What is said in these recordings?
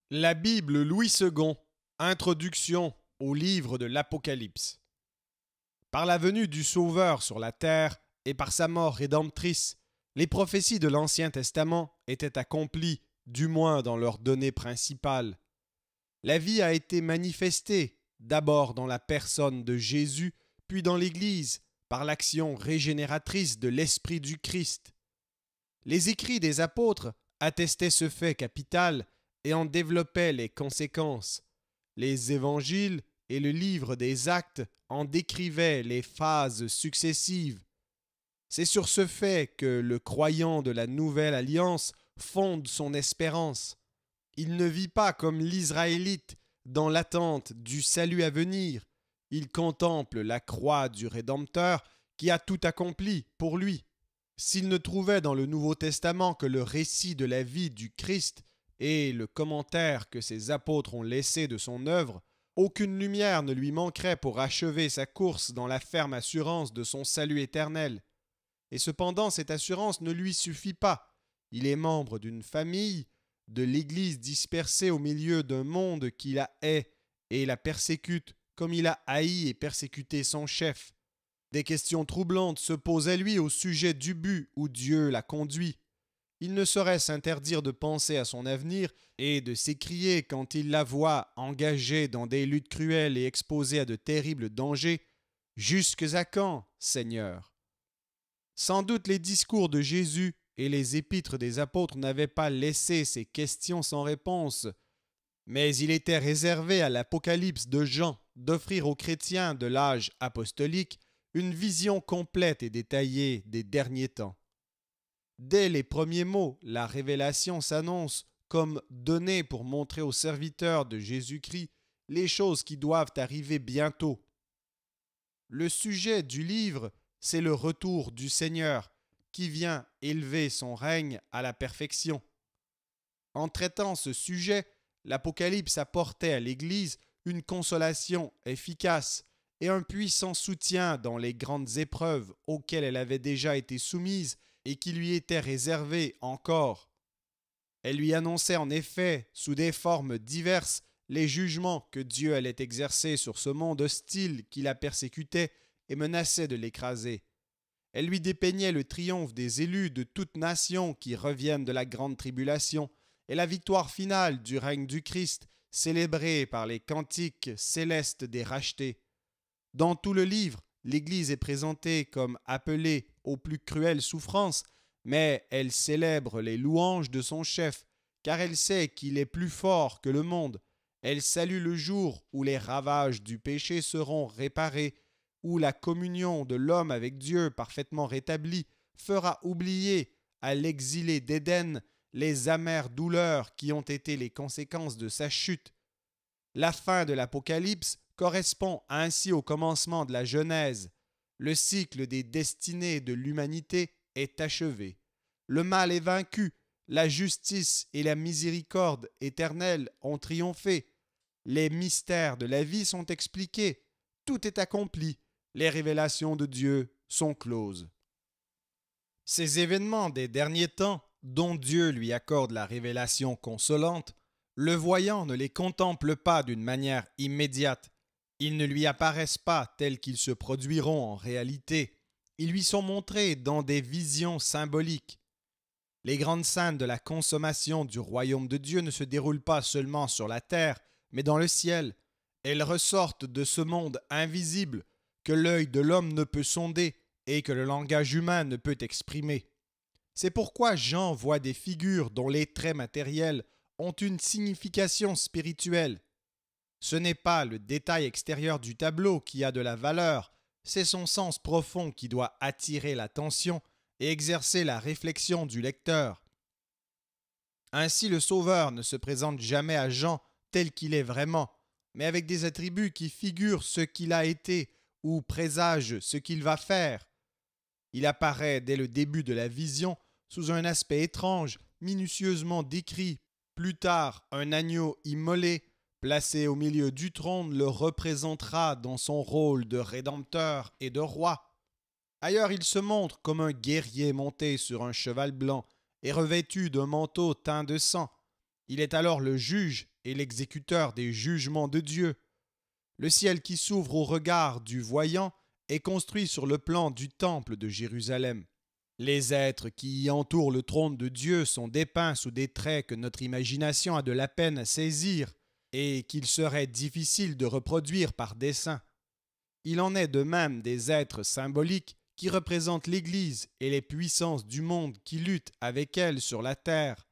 La Bible Louis II, introduction au livre de l'Apocalypse. Par la venue du Sauveur sur la terre et par sa mort rédemptrice, les prophéties de l'Ancien Testament étaient accomplies, du moins dans leurs données principales. La vie a été manifestée, d'abord dans la personne de Jésus, puis dans l'Église, par l'action régénératrice de l'Esprit du Christ. Les écrits des apôtres attestaient ce fait capital et en développaient les conséquences. Les évangiles et le livre des Actes en décrivaient les phases successives. C'est sur ce fait que le croyant de la Nouvelle Alliance fonde son espérance. Il ne vit pas comme l'Israélite dans l'attente du salut à venir. Il contemple la croix du Rédempteur qui a tout accompli pour lui. S'il ne trouvait dans le Nouveau Testament que le récit de la vie du Christ et le commentaire que ses apôtres ont laissé de son œuvre, aucune lumière ne lui manquerait pour achever sa course dans la ferme assurance de son salut éternel. Et cependant, cette assurance ne lui suffit pas. Il est membre d'une famille, de l'Église dispersée au milieu d'un monde qui la hait et la persécute comme il a haï et persécuté son chef. Des questions troublantes se posent à lui au sujet du but où Dieu l'a conduit. Il ne saurait s'interdire de penser à son avenir et de s'écrier quand il la voit engagée dans des luttes cruelles et exposée à de terribles dangers. « Jusque à quand, Seigneur ?» Sans doute les discours de Jésus et les épîtres des apôtres n'avaient pas laissé ces questions sans réponse, mais il était réservé à l'Apocalypse de Jean d'offrir aux chrétiens de l'âge apostolique une vision complète et détaillée des derniers temps. Dès les premiers mots, la révélation s'annonce comme donnée pour montrer aux serviteurs de Jésus-Christ les choses qui doivent arriver bientôt. Le sujet du livre, c'est le retour du Seigneur qui vient élever son règne à la perfection. En traitant ce sujet, l'Apocalypse apportait à l'Église une consolation efficace et un puissant soutien dans les grandes épreuves auxquelles elle avait déjà été soumise et qui lui étaient réservées encore. Elle lui annonçait en effet, sous des formes diverses, les jugements que Dieu allait exercer sur ce monde hostile qui la persécutait et menaçait de l'écraser. Elle lui dépeignait le triomphe des élus de toute nation qui reviennent de la grande tribulation et la victoire finale du règne du Christ, célébrée par les cantiques célestes des rachetés. Dans tout le livre, l'Église est présentée comme appelée aux plus cruelles souffrances, mais elle célèbre les louanges de son chef, car elle sait qu'il est plus fort que le monde. Elle salue le jour où les ravages du péché seront réparés, où la communion de l'homme avec Dieu parfaitement rétablie fera oublier à l'exilé d'Éden les amères douleurs qui ont été les conséquences de sa chute. La fin de l'Apocalypse correspond ainsi au commencement de la Genèse. Le cycle des destinées de l'humanité est achevé. Le mal est vaincu, la justice et la miséricorde éternelle ont triomphé. Les mystères de la vie sont expliqués. Tout est accompli. Les révélations de Dieu sont closes. Ces événements des derniers temps, dont Dieu lui accorde la révélation consolante, le voyant ne les contemple pas d'une manière immédiate. Ils ne lui apparaissent pas tels qu'ils se produiront en réalité. Ils lui sont montrés dans des visions symboliques. Les grandes scènes de la consommation du royaume de Dieu ne se déroulent pas seulement sur la terre, mais dans le ciel. Elles ressortent de ce monde invisible que l'œil de l'homme ne peut sonder et que le langage humain ne peut exprimer. C'est pourquoi Jean voit des figures dont les traits matériels ont une signification spirituelle. Ce n'est pas le détail extérieur du tableau qui a de la valeur, c'est son sens profond qui doit attirer l'attention et exercer la réflexion du lecteur. Ainsi le Sauveur ne se présente jamais à Jean tel qu'il est vraiment, mais avec des attributs qui figurent ce qu'il a été ou présagent ce qu'il va faire. Il apparaît dès le début de la vision sous un aspect étrange, minutieusement décrit. Plus tard, un agneau immolé, placé au milieu du trône, le représentera dans son rôle de rédempteur et de roi. Ailleurs, il se montre comme un guerrier monté sur un cheval blanc et revêtu d'un manteau teint de sang. Il est alors le juge et l'exécuteur des jugements de Dieu. Le ciel qui s'ouvre au regard du voyant est construit sur le plan du temple de Jérusalem. Les êtres qui y entourent le trône de Dieu sont dépeints sous des traits que notre imagination a de la peine à saisir et qu'il serait difficile de reproduire par dessin. Il en est de même des êtres symboliques qui représentent l'Église et les puissances du monde qui luttent avec elle sur la terre.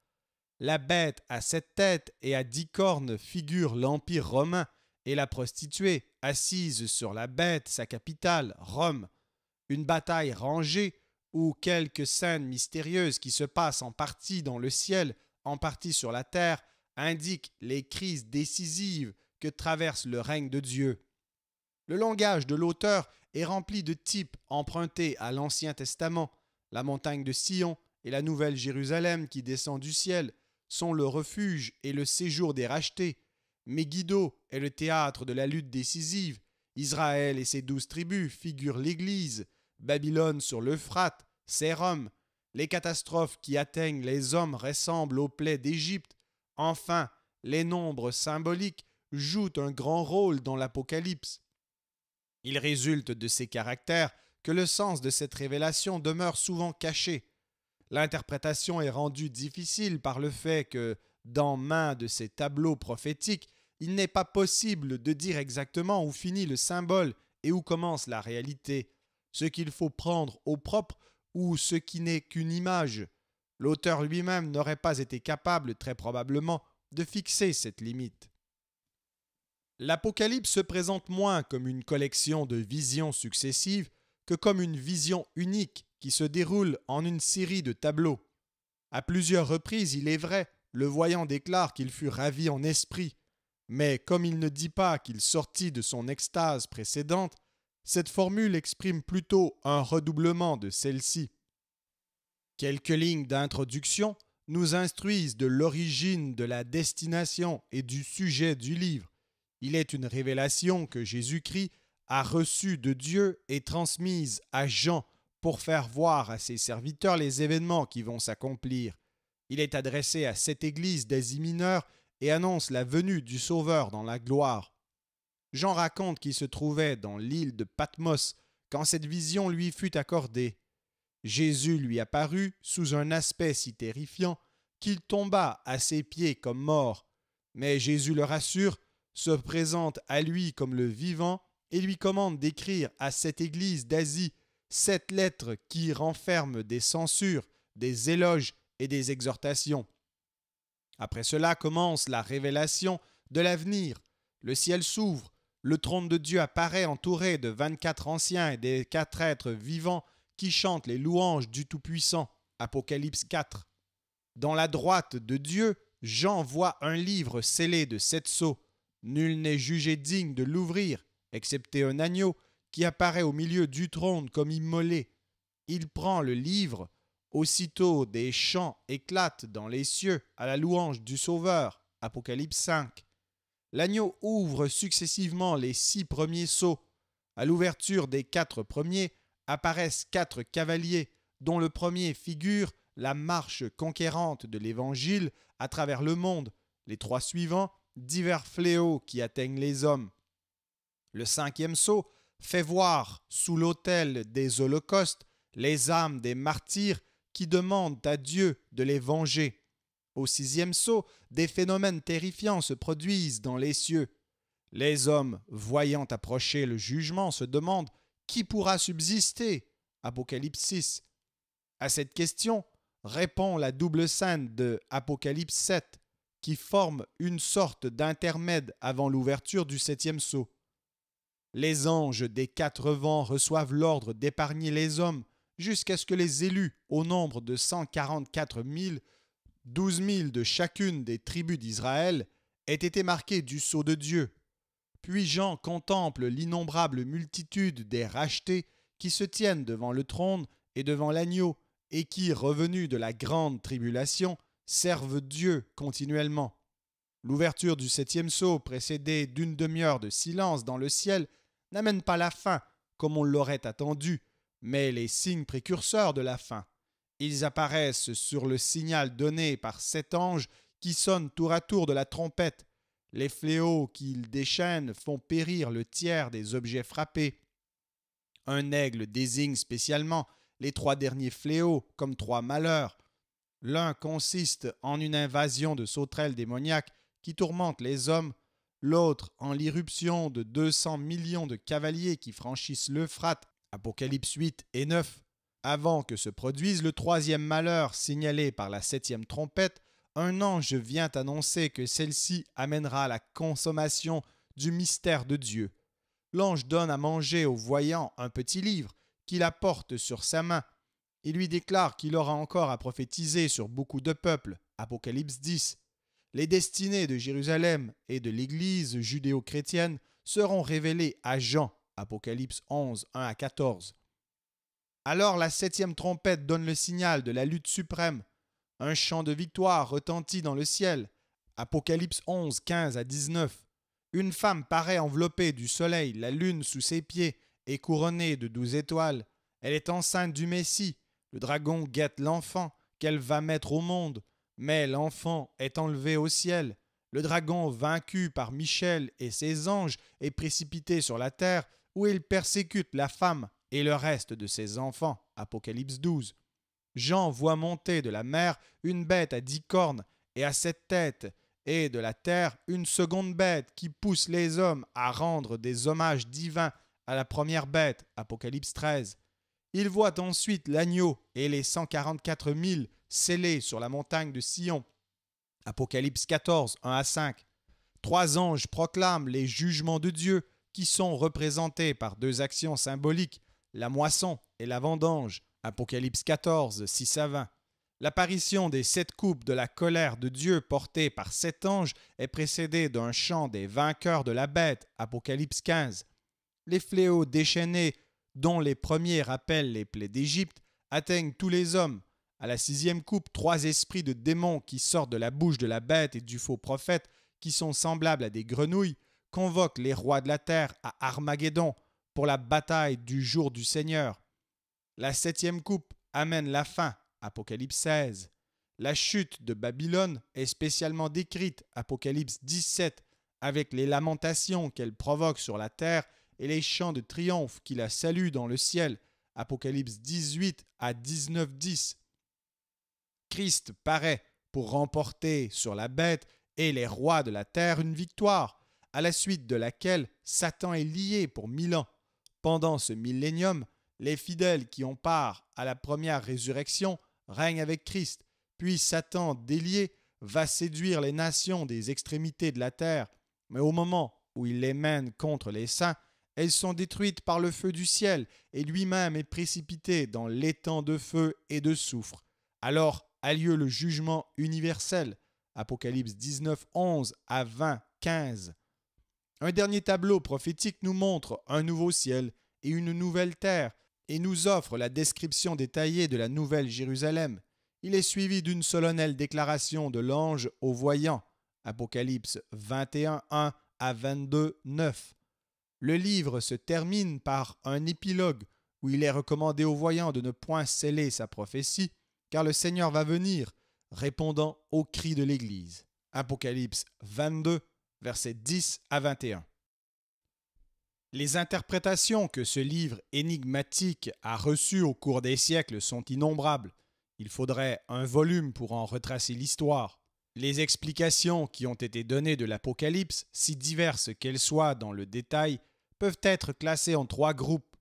La bête à 7 têtes et à 10 cornes figure l'Empire romain et la prostituée assise sur la bête, sa capitale, Rome. Une bataille rangée ou quelques scènes mystérieuses qui se passent en partie dans le ciel, en partie sur la terre, indiquent les crises décisives que traverse le règne de Dieu. Le langage de l'auteur est rempli de types empruntés à l'Ancien Testament. La montagne de Sion et la Nouvelle Jérusalem qui descend du ciel sont le refuge et le séjour des rachetés. Megiddo est le théâtre de la lutte décisive. Israël et ses 12 tribus figurent l'Église. Babylone sur l'Euphrate, c'est Rome. Les catastrophes qui atteignent les hommes ressemblent aux plaies d'Égypte. Enfin, les nombres symboliques jouent un grand rôle dans l'Apocalypse. Il résulte de ces caractères que le sens de cette révélation demeure souvent caché. L'interprétation est rendue difficile par le fait que, dans main de ces tableaux prophétiques, il n'est pas possible de dire exactement où finit le symbole et où commence la réalité, ce qu'il faut prendre au propre ou ce qui n'est qu'une image. L'auteur lui-même n'aurait pas été capable, très probablement, de fixer cette limite. L'Apocalypse se présente moins comme une collection de visions successives que comme une vision unique qui se déroule en une série de tableaux. À plusieurs reprises, il est vrai, le voyant déclare qu'il fut ravi en esprit, mais comme il ne dit pas qu'il sortit de son extase précédente, cette formule exprime plutôt un redoublement de celle-ci. Quelques lignes d'introduction nous instruisent de l'origine, de la destination et du sujet du livre. Il est une révélation que Jésus-Christ a reçue de Dieu et transmise à Jean pour faire voir à ses serviteurs les événements qui vont s'accomplir. Il est adressé à 7 églises d'Asie mineure et annonce la venue du Sauveur dans la gloire. Jean raconte qu'il se trouvait dans l'île de Patmos quand cette vision lui fut accordée. Jésus lui apparut sous un aspect si terrifiant qu'il tomba à ses pieds comme mort. Mais Jésus le rassure, se présente à lui comme le vivant et lui commande d'écrire à cette église d'Asie 7 lettres qui renferment des censures, des éloges et des exhortations. Après cela commence la révélation de l'avenir. Le ciel s'ouvre, le trône de Dieu apparaît entouré de 24 anciens et des 4 êtres vivants qui chantent les louanges du Tout-Puissant. Apocalypse 4. Dans la droite de Dieu, Jean voit un livre scellé de 7 sceaux. Nul n'est jugé digne de l'ouvrir, excepté un agneau qui apparaît au milieu du trône comme immolé. Il prend le livre. Aussitôt des chants éclatent dans les cieux à la louange du Sauveur. Apocalypse 5. L'agneau ouvre successivement les 6 premiers sceaux. À l'ouverture des 4 premiers apparaissent 4 cavaliers, dont le premier figure la marche conquérante de l'Évangile à travers le monde. Les 3 suivants, divers fléaux qui atteignent les hommes. Le 5e sceau fait voir sous l'autel des holocaustes les âmes des martyrs qui demandent à Dieu de les venger. Au 6e sceau, des phénomènes terrifiants se produisent dans les cieux. Les hommes, voyant approcher le jugement, se demandent qui pourra subsister. Apocalypse 6. À cette question répond la double scène de Apocalypse 7, qui forme une sorte d'intermède avant l'ouverture du 7e sceau. Les anges des 4 vents reçoivent l'ordre d'épargner les hommes jusqu'à ce que les élus, au nombre de 144 000, 12 000 de chacune des tribus d'Israël, aient été marqués du sceau de Dieu. Puis Jean contemple l'innombrable multitude des rachetés qui se tiennent devant le trône et devant l'agneau et qui, revenus de la grande tribulation, servent Dieu continuellement. L'ouverture du 7e sceau, précédée d'une demi-heure de silence dans le ciel, n'amène pas la fin, comme on l'aurait attendu, mais les signes précurseurs de la fin. Ils apparaissent sur le signal donné par 7 anges qui sonnent tour à tour de la trompette. Les fléaux qu'il déchaîne font périr le tiers des objets frappés. Un aigle désigne spécialement les 3 derniers fléaux comme 3 malheurs. L'un consiste en une invasion de sauterelles démoniaques qui tourmentent les hommes, l'autre en l'irruption de 200 millions de cavaliers qui franchissent l'Euphrate, Apocalypse 8 et 9. Avant que se produise le 3e malheur signalé par la 7e trompette, un ange vient annoncer que celle-ci amènera la consommation du mystère de Dieu. L'ange donne à manger au voyant un petit livre qu'il apporte sur sa main. Il lui déclare qu'il aura encore à prophétiser sur beaucoup de peuples. Apocalypse 10. Les destinées de Jérusalem et de l'Église judéo-chrétienne seront révélées à Jean. Apocalypse 11, 1 à 14. Alors la 7e trompette donne le signal de la lutte suprême. Un chant de victoire retentit dans le ciel. Apocalypse 11, 15 à 19. Une femme paraît enveloppée du soleil, la lune sous ses pieds, et couronnée de 12 étoiles. Elle est enceinte du Messie. Le dragon guette l'enfant qu'elle va mettre au monde. Mais l'enfant est enlevé au ciel. Le dragon, vaincu par Michel et ses anges, est précipité sur la terre où il persécute la femme et le reste de ses enfants. Apocalypse 12. Jean voit monter de la mer une bête à 10 cornes et à 7 têtes, et de la terre une seconde bête qui pousse les hommes à rendre des hommages divins à la première bête. Apocalypse 13. Il voit ensuite l'agneau et les 144 000 scellés sur la montagne de Sion. Apocalypse 14, 1 à 5. 3 anges proclament les jugements de Dieu qui sont représentés par 2 actions symboliques, la moisson et la vendange. Apocalypse 14, 6 à 20. L'apparition des 7 coupes de la colère de Dieu portée par 7 anges est précédée d'un chant des vainqueurs de la bête. Apocalypse 15. Les fléaux déchaînés, dont les premiers rappellent les plaies d'Égypte, atteignent tous les hommes. À la 6e coupe, 3 esprits de démons qui sortent de la bouche de la bête et du faux prophète, qui sont semblables à des grenouilles, convoquent les rois de la terre à Armageddon pour la bataille du jour du Seigneur. La 7e coupe amène la fin. Apocalypse 16. La chute de Babylone est spécialement décrite. Apocalypse 17, avec les lamentations qu'elle provoque sur la terre et les chants de triomphe qui la saluent dans le ciel. Apocalypse 18 à 19, 10. Christ paraît pour remporter sur la bête et les rois de la terre une victoire, à la suite de laquelle Satan est lié pour 1000 ans. Pendant ce millénium, les fidèles qui ont part à la première résurrection règnent avec Christ, puis Satan, délié, va séduire les nations des extrémités de la terre, mais au moment où il les mène contre les saints, elles sont détruites par le feu du ciel, et lui-même est précipité dans l'étang de feu et de soufre. Alors a lieu le jugement universel. Apocalypse 19, 11 à 20, 15. Un dernier tableau prophétique nous montre un nouveau ciel et une nouvelle terre, et nous offre la description détaillée de la nouvelle Jérusalem. Il est suivi d'une solennelle déclaration de l'ange au voyant. Apocalypse 21, 1 à 22, 9. Le livre se termine par un épilogue où il est recommandé au voyant de ne point sceller sa prophétie, car le Seigneur va venir, répondant aux cris de l'Église. Apocalypse 22, versets 10 à 21. Les interprétations que ce livre énigmatique a reçues au cours des siècles sont innombrables. Il faudrait un volume pour en retracer l'histoire. Les explications qui ont été données de l'Apocalypse, si diverses qu'elles soient dans le détail, peuvent être classées en 3 groupes.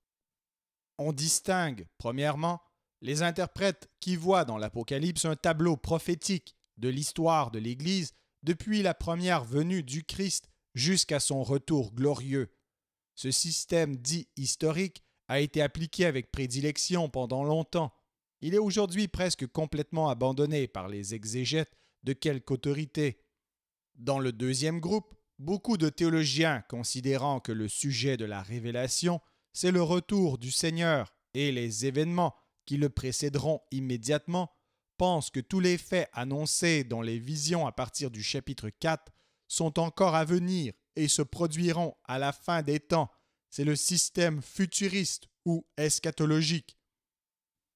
On distingue, premièrement, les interprètes qui voient dans l'Apocalypse un tableau prophétique de l'histoire de l'Église depuis la première venue du Christ jusqu'à son retour glorieux. Ce système dit historique a été appliqué avec prédilection pendant longtemps. Il est aujourd'hui presque complètement abandonné par les exégètes de quelque autorité. Dans le deuxième groupe, beaucoup de théologiens considérant que le sujet de la révélation, c'est le retour du Seigneur et les événements qui le précéderont immédiatement, pensent que tous les faits annoncés dans les visions à partir du chapitre 4 sont encore à venir et se produiront à la fin des temps. C'est le système futuriste ou eschatologique.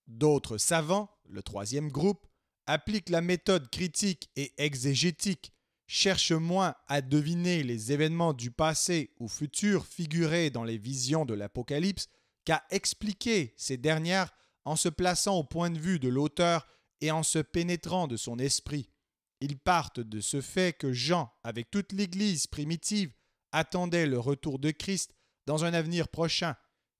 D'autres savants, le troisième groupe, appliquent la méthode critique et exégétique cherche moins à deviner les événements du passé ou futur figurés dans les visions de l'Apocalypse qu'à expliquer ces dernières en se plaçant au point de vue de l'auteur et en se pénétrant de son esprit. Ils partent de ce fait que Jean, avec toute l'Église primitive, attendait le retour de Christ dans un avenir prochain,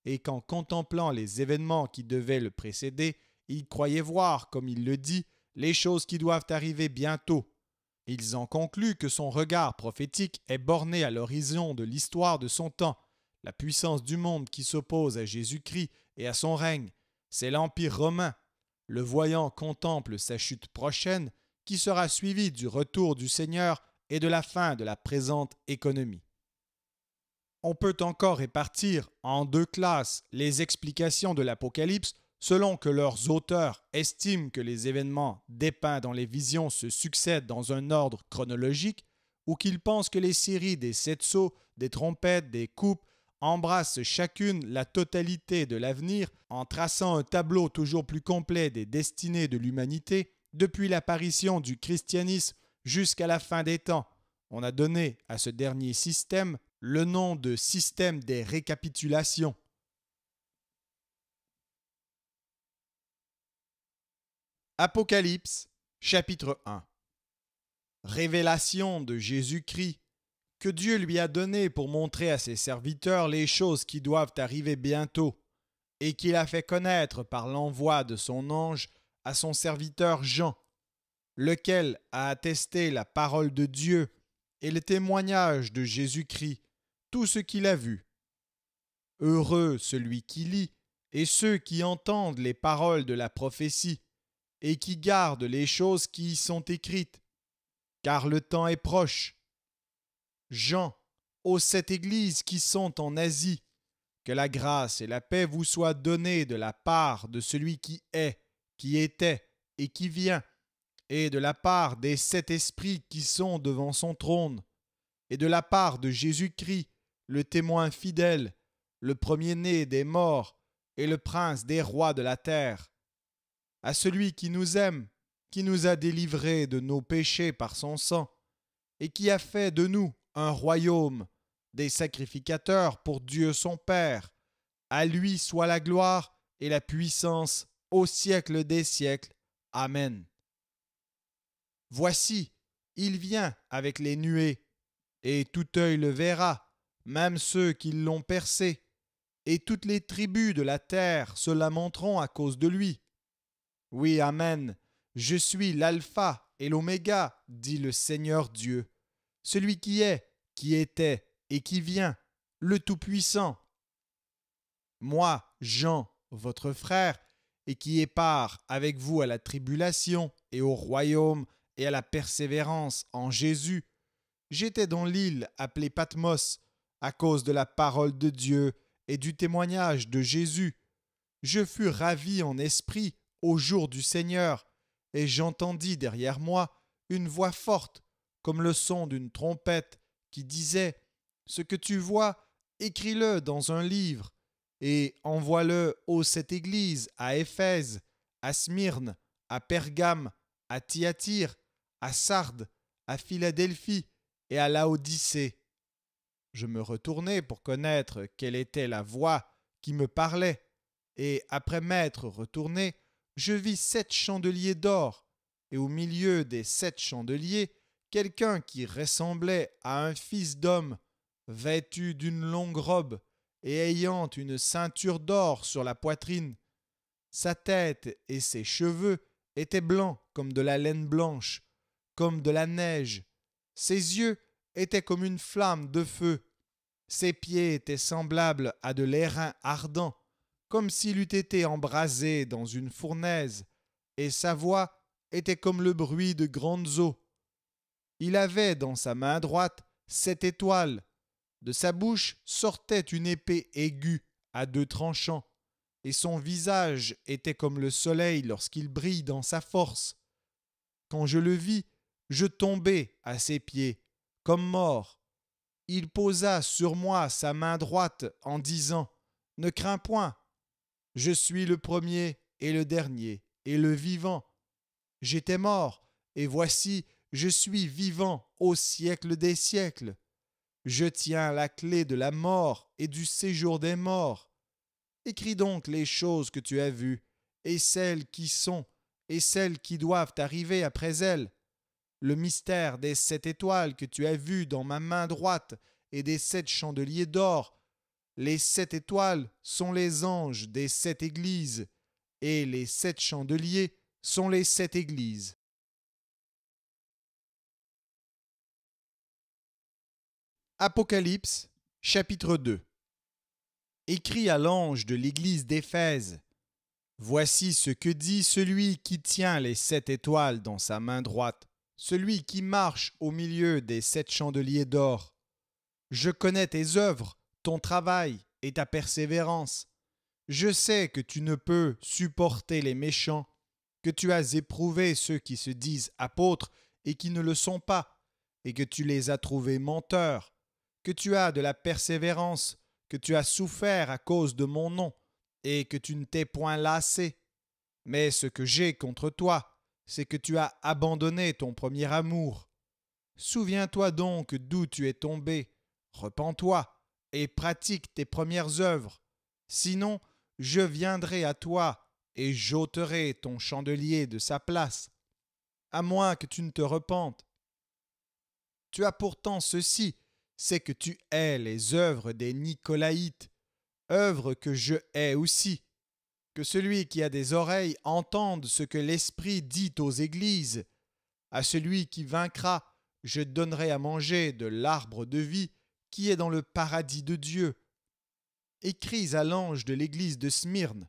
et qu'en contemplant les événements qui devaient le précéder, il croyait voir, comme il le dit, les choses qui doivent arriver bientôt. Ils en concluent que son regard prophétique est borné à l'horizon de l'histoire de son temps, la puissance du monde qui s'oppose à Jésus-Christ et à son règne. C'est l'Empire romain. Le voyant contemple sa chute prochaine, qui sera suivie du retour du Seigneur et de la fin de la présente économie. On peut encore répartir en deux classes les explications de l'Apocalypse selon que leurs auteurs estiment que les événements dépeints dans les visions se succèdent dans un ordre chronologique ou qu'ils pensent que les séries des sept sceaux, des trompettes, des coupes embrassent chacune la totalité de l'avenir en traçant un tableau toujours plus complet des destinées de l'humanité depuis l'apparition du christianisme jusqu'à la fin des temps. On a donné à ce dernier système le nom de système des récapitulations. Apocalypse, chapitre 1. Révélation de Jésus-Christ, que Dieu lui a donné pour montrer à ses serviteurs les choses qui doivent arriver bientôt, et qu'il a fait connaître par l'envoi de son ange à son serviteur Jean, lequel a attesté la parole de Dieu et le témoignage de Jésus-Christ, tout ce qu'il a vu. Heureux celui qui lit et ceux qui entendent les paroles de la prophétie et qui gardent les choses qui y sont écrites, car le temps est proche. Jean, aux sept églises qui sont en Asie, que la grâce et la paix vous soient données de la part de celui qui est, qui était et qui vient, et de la part des sept esprits qui sont devant son trône, et de la part de Jésus-Christ, le témoin fidèle, le premier-né des morts et le prince des rois de la terre. À celui qui nous aime, qui nous a délivrés de nos péchés par son sang, et qui a fait de nous un royaume, des sacrificateurs pour Dieu son Père. À lui soit la gloire et la puissance au siècle des siècles. Amen. Voici, il vient avec les nuées, et tout œil le verra, même ceux qui l'ont percé, et toutes les tribus de la terre se lamenteront à cause de lui. Oui, Amen. Je suis l'Alpha et l'Oméga, dit le Seigneur Dieu, celui qui est, qui était et qui vient, le Tout-Puissant. Moi, Jean, votre frère, et qui ai part avec vous à la tribulation et au royaume et à la persévérance en Jésus, j'étais dans l'île appelée Patmos à cause de la parole de Dieu et du témoignage de Jésus. Je fus ravi en esprit au jour du Seigneur, et j'entendis derrière moi une voix forte, comme le son d'une trompette, qui disait « Ce que tu vois, écris-le dans un livre, et envoie-le aux sept églises, à Éphèse, à Smyrne, à Pergame, à Thyatire, à Sardes, à Philadelphie et à Laodicée. » Je me retournai pour connaître quelle était la voix qui me parlait, et après m'être retourné, je vis 7 chandeliers d'or, et au milieu des 7 chandeliers, quelqu'un qui ressemblait à un fils d'homme, vêtu d'une longue robe et ayant une ceinture d'or sur la poitrine. Sa tête et ses cheveux étaient blancs comme de la laine blanche, comme de la neige. Ses yeux étaient comme une flamme de feu. Ses pieds étaient semblables à de l'airain ardent, comme s'il eût été embrasé dans une fournaise, et sa voix était comme le bruit de grandes eaux. Il avait dans sa main droite 7 étoiles. De sa bouche sortait une épée aiguë à 2 tranchants, et son visage était comme le soleil lorsqu'il brille dans sa force. Quand je le vis, je tombai à ses pieds, comme mort. Il posa sur moi sa main droite en disant « Ne crains point, je suis le premier et le dernier et le vivant. J'étais mort, et voici, je suis vivant au siècle des siècles. Je tiens la clé de la mort et du séjour des morts. Écris donc les choses que tu as vues, et celles qui sont, et celles qui doivent arriver après elles. Le mystère des 7 étoiles que tu as vues dans ma main droite et des 7 chandeliers d'or. Les 7 étoiles sont les anges des 7 églises, et les 7 chandeliers sont les 7 églises. Apocalypse, chapitre 2. Écrit à l'ange de l'église d'Éphèse. Voici ce que dit celui qui tient les 7 étoiles dans sa main droite, celui qui marche au milieu des 7 chandeliers d'or. Je connais tes œuvres, ton travail et ta persévérance. Je sais que tu ne peux supporter les méchants, que tu as éprouvé ceux qui se disent apôtres et qui ne le sont pas, et que tu les as trouvés menteurs, que tu as de la persévérance, que tu as souffert à cause de mon nom, et que tu ne t'es point lassé. Mais ce que j'ai contre toi, c'est que tu as abandonné ton premier amour. Souviens-toi donc d'où tu es tombé, repens-toi, et pratique tes premières œuvres. Sinon, je viendrai à toi, et j'ôterai ton chandelier de sa place, à moins que tu ne te repentes. Tu as pourtant ceci, c'est que tu hais les œuvres des Nicolaïtes, œuvres que je hais aussi. Que celui qui a des oreilles entende ce que l'Esprit dit aux églises. À celui qui vaincra, je donnerai à manger de l'arbre de vie qui est dans le paradis de Dieu. Écris à l'ange de l'église de Smyrne.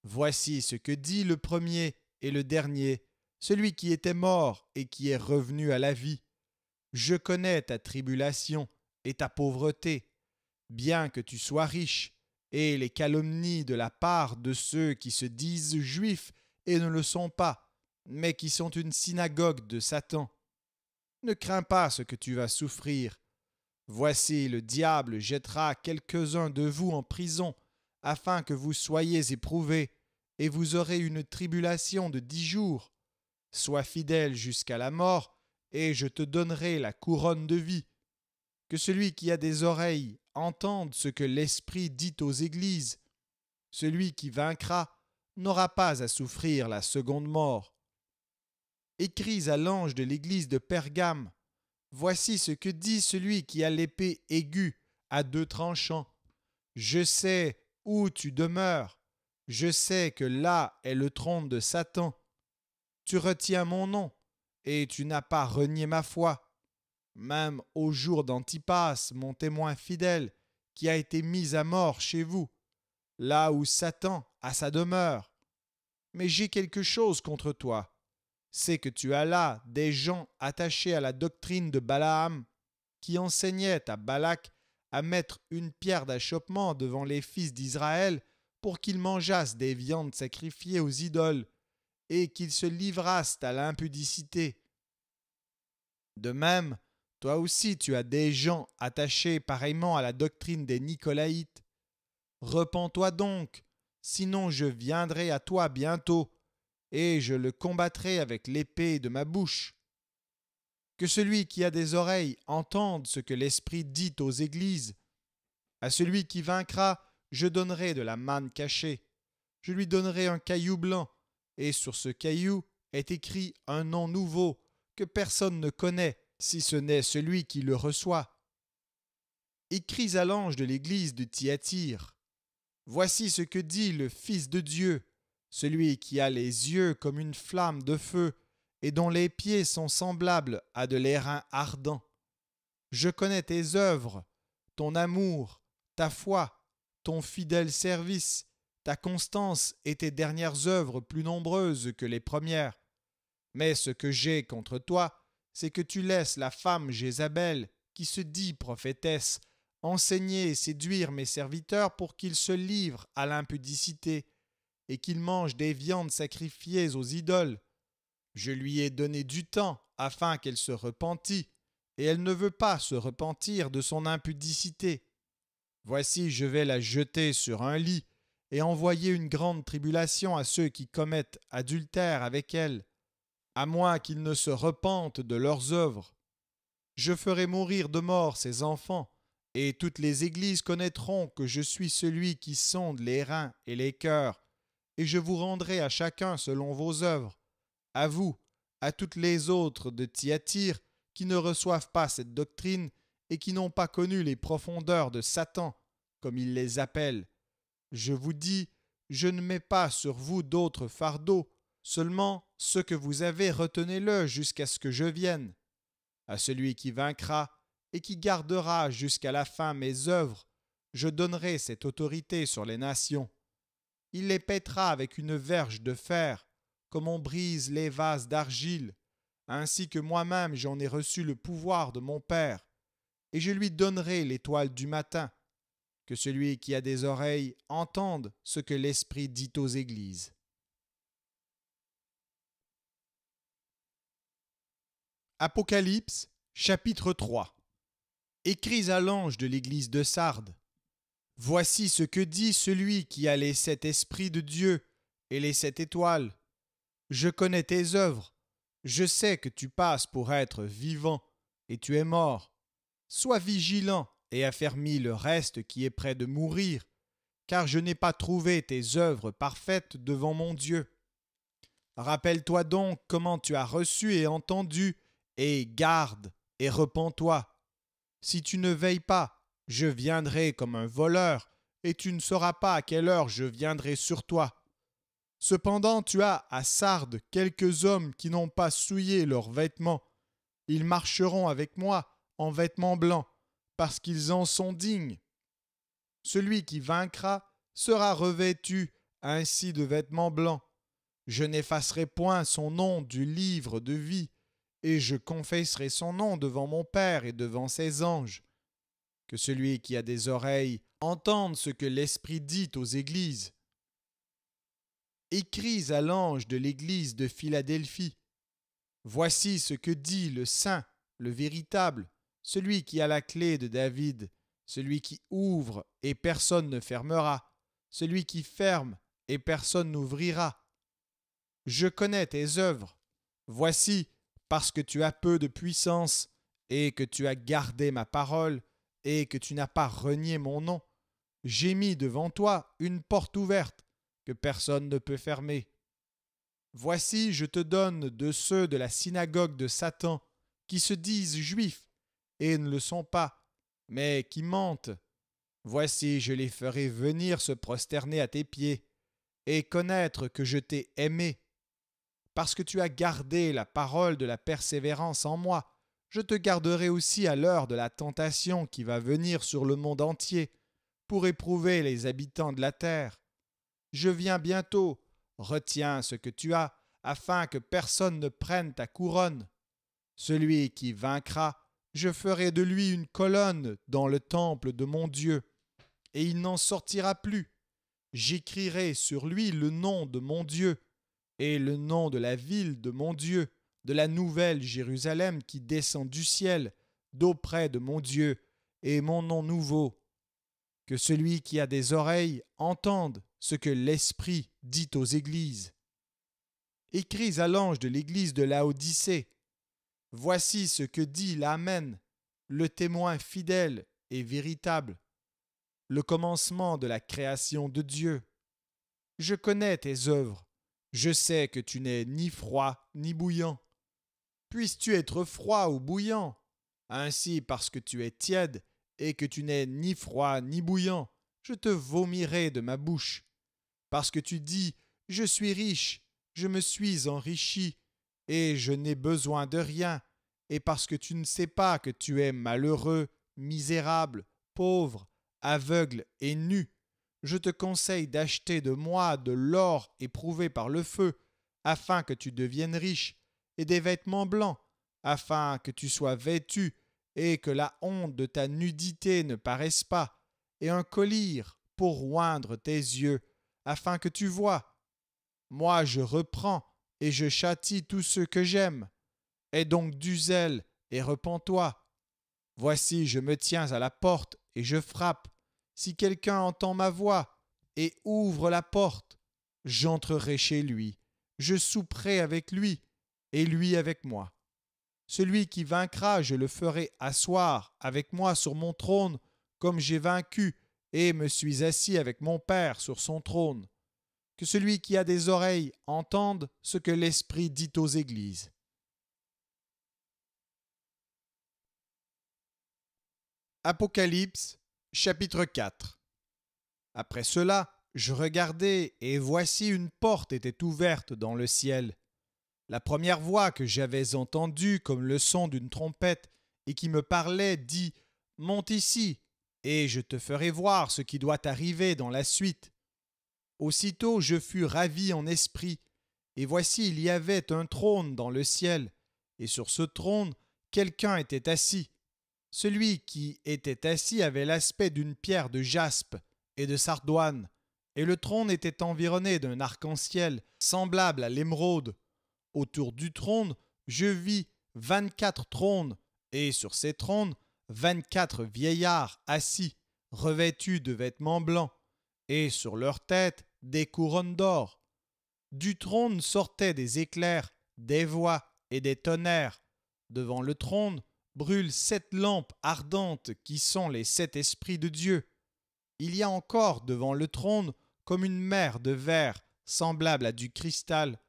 Voici ce que dit le premier et le dernier, celui qui était mort et qui est revenu à la vie. Je connais ta tribulation et ta pauvreté, bien que tu sois riche, et les calomnies de la part de ceux qui se disent juifs et ne le sont pas, mais qui sont une synagogue de Satan. Ne crains pas ce que tu vas souffrir. Voici, le diable jettera quelques-uns de vous en prison, afin que vous soyez éprouvés, et vous aurez une tribulation de 10 jours. Sois fidèle jusqu'à la mort, et je te donnerai la couronne de vie. Que celui qui a des oreilles entende ce que l'Esprit dit aux églises. Celui qui vaincra n'aura pas à souffrir la seconde mort. Écris à l'ange de l'église de Pergame. Voici ce que dit celui qui a l'épée aiguë à 2 tranchants. Je sais où tu demeures. Je sais que là est le trône de Satan. Tu retiens mon nom, et tu n'as pas renié ma foi. Même au jour d'Antipas, mon témoin fidèle, qui a été mis à mort chez vous, là où Satan a sa demeure. Mais j'ai quelque chose contre toi, c'est que tu as là des gens attachés à la doctrine de Balaam, qui enseignait à Balak à mettre une pierre d'achoppement devant les fils d'Israël pour qu'ils mangeassent des viandes sacrifiées aux idoles, et qu'ils se livrassent à l'impudicité. De même, toi aussi tu as des gens attachés pareillement à la doctrine des Nicolaïtes. Repens-toi donc, sinon je viendrai à toi bientôt, et je le combattrai avec l'épée de ma bouche. Que celui qui a des oreilles entende ce que l'Esprit dit aux églises. À celui qui vaincra, je donnerai de la manne cachée. Je lui donnerai un caillou blanc, et sur ce caillou est écrit un nom nouveau que personne ne connaît, si ce n'est celui qui le reçoit. Écris à l'ange de l'église de Thyatire. Voici ce que dit le Fils de Dieu, celui qui a les yeux comme une flamme de feu et dont les pieds sont semblables à de l'airain ardent. Je connais tes œuvres, ton amour, ta foi, ton fidèle service, ta constance et tes dernières œuvres plus nombreuses que les premières. Mais ce que j'ai contre toi, c'est que tu laisses la femme Jézabel, qui se dit prophétesse, enseigner et séduire mes serviteurs pour qu'ils se livrent à l'impudicité et qu'ils mangent des viandes sacrifiées aux idoles. Je lui ai donné du temps afin qu'elle se repentît, et elle ne veut pas se repentir de son impudicité. Voici, je vais la jeter sur un lit et envoyer une grande tribulation à ceux qui commettent adultère avec elle. à moins qu'ils ne se repentent de leurs œuvres. Je ferai mourir de mort ces enfants, et toutes les églises connaîtront que je suis celui qui sonde les reins et les cœurs, et je vous rendrai à chacun selon vos œuvres, à vous, à toutes les autres de Thyatire qui ne reçoivent pas cette doctrine et qui n'ont pas connu les profondeurs de Satan, comme il les appelle. Je vous dis, je ne mets pas sur vous d'autres fardeaux, seulement ce que vous avez, retenez-le jusqu'à ce que je vienne. À celui qui vaincra et qui gardera jusqu'à la fin mes œuvres, je donnerai cette autorité sur les nations. Il les pètera avec une verge de fer, comme on brise les vases d'argile, ainsi que moi-même j'en ai reçu le pouvoir de mon Père, et je lui donnerai l'étoile du matin. Que celui qui a des oreilles entende ce que l'Esprit dit aux églises. Apocalypse, chapitre 3. Écris à l'ange de l'église de Sardes. Voici ce que dit celui qui a les 7 esprits de Dieu et les 7 étoiles. Je connais tes œuvres. Je sais que tu passes pour être vivant et tu es mort. Sois vigilant et affermis le reste qui est près de mourir, car je n'ai pas trouvé tes œuvres parfaites devant mon Dieu. Rappelle-toi donc comment tu as reçu et entendu, et garde et repens-toi. Si tu ne veilles pas, je viendrai comme un voleur, et tu ne sauras pas à quelle heure je viendrai sur toi. Cependant tu as à Sardes quelques hommes qui n'ont pas souillé leurs vêtements. Ils marcheront avec moi en vêtements blancs, parce qu'ils en sont dignes. Celui qui vaincra sera revêtu ainsi de vêtements blancs. Je n'effacerai point son nom du livre de vie, et je confesserai son nom devant mon Père et devant ses anges. Que celui qui a des oreilles entende ce que l'Esprit dit aux églises. Écris à l'ange de l'église de Philadelphie. Voici ce que dit le Saint, le véritable, celui qui a la clé de David, celui qui ouvre et personne ne fermera, celui qui ferme et personne n'ouvrira. Je connais tes œuvres. Voici, parce que tu as peu de puissance, et que tu as gardé ma parole, et que tu n'as pas renié mon nom, j'ai mis devant toi une porte ouverte que personne ne peut fermer. Voici, je te donne de ceux de la synagogue de Satan, qui se disent juifs, et ne le sont pas, mais qui mentent. Voici, je les ferai venir se prosterner à tes pieds, et connaître que je t'ai aimé. Parce que tu as gardé la parole de la persévérance en moi, je te garderai aussi à l'heure de la tentation qui va venir sur le monde entier, pour éprouver les habitants de la terre. Je viens bientôt, retiens ce que tu as, afin que personne ne prenne ta couronne. Celui qui vaincra, je ferai de lui une colonne dans le temple de mon Dieu, et il n'en sortira plus. J'écrirai sur lui le nom de mon Dieu, et le nom de la ville de mon Dieu, de la nouvelle Jérusalem qui descend du ciel, d'auprès de mon Dieu, et mon nom nouveau. Que celui qui a des oreilles entende ce que l'Esprit dit aux églises. Écris à l'ange de l'église de Laodicée. Voici ce que dit l'Amen, le témoin fidèle et véritable, le commencement de la création de Dieu. Je connais tes œuvres. Je sais que tu n'es ni froid ni bouillant. Puisses-tu être froid ou bouillant? Ainsi, parce que tu es tiède et que tu n'es ni froid ni bouillant, je te vomirai de ma bouche. Parce que tu dis, je suis riche, je me suis enrichi, et je n'ai besoin de rien, et parce que tu ne sais pas que tu es malheureux, misérable, pauvre, aveugle et nu, je te conseille d'acheter de moi de l'or éprouvé par le feu, afin que tu deviennes riche, et des vêtements blancs, afin que tu sois vêtu, et que la honte de ta nudité ne paraisse pas, et un collier pour oindre tes yeux, afin que tu vois. Moi je reprends, et je châtie tous ceux que j'aime. Aie donc du zèle, et repens-toi. Voici, je me tiens à la porte, et je frappe. Si quelqu'un entend ma voix, et ouvre la porte, j'entrerai chez lui, je souperai avec lui, et lui avec moi. Celui qui vaincra, je le ferai asseoir avec moi sur mon trône, comme j'ai vaincu et me suis assis avec mon Père sur son trône. Que celui qui a des oreilles entende ce que l'Esprit dit aux églises. Apocalypse, chapitre 4. Après cela, je regardai, et voici une porte était ouverte dans le ciel. La première voix que j'avais entendue comme le son d'une trompette et qui me parlait dit « Monte ici, et je te ferai voir ce qui doit arriver dans la suite. » Aussitôt je fus ravi en esprit, et voici il y avait un trône dans le ciel, et sur ce trône quelqu'un était assis. Celui qui était assis avait l'aspect d'une pierre de jaspe et de sardoine, et le trône était environné d'un arc-en-ciel semblable à l'émeraude. Autour du trône, je vis 24 trônes, et sur ces trônes, 24 vieillards assis, revêtus de vêtements blancs, et sur leurs têtes des couronnes d'or. Du trône sortaient des éclairs, des voix et des tonnerres. Devant le trône brûlent 7 lampes ardentes qui sont les 7 esprits de Dieu. Il y a encore devant le trône comme une mer de verre semblable à du cristal.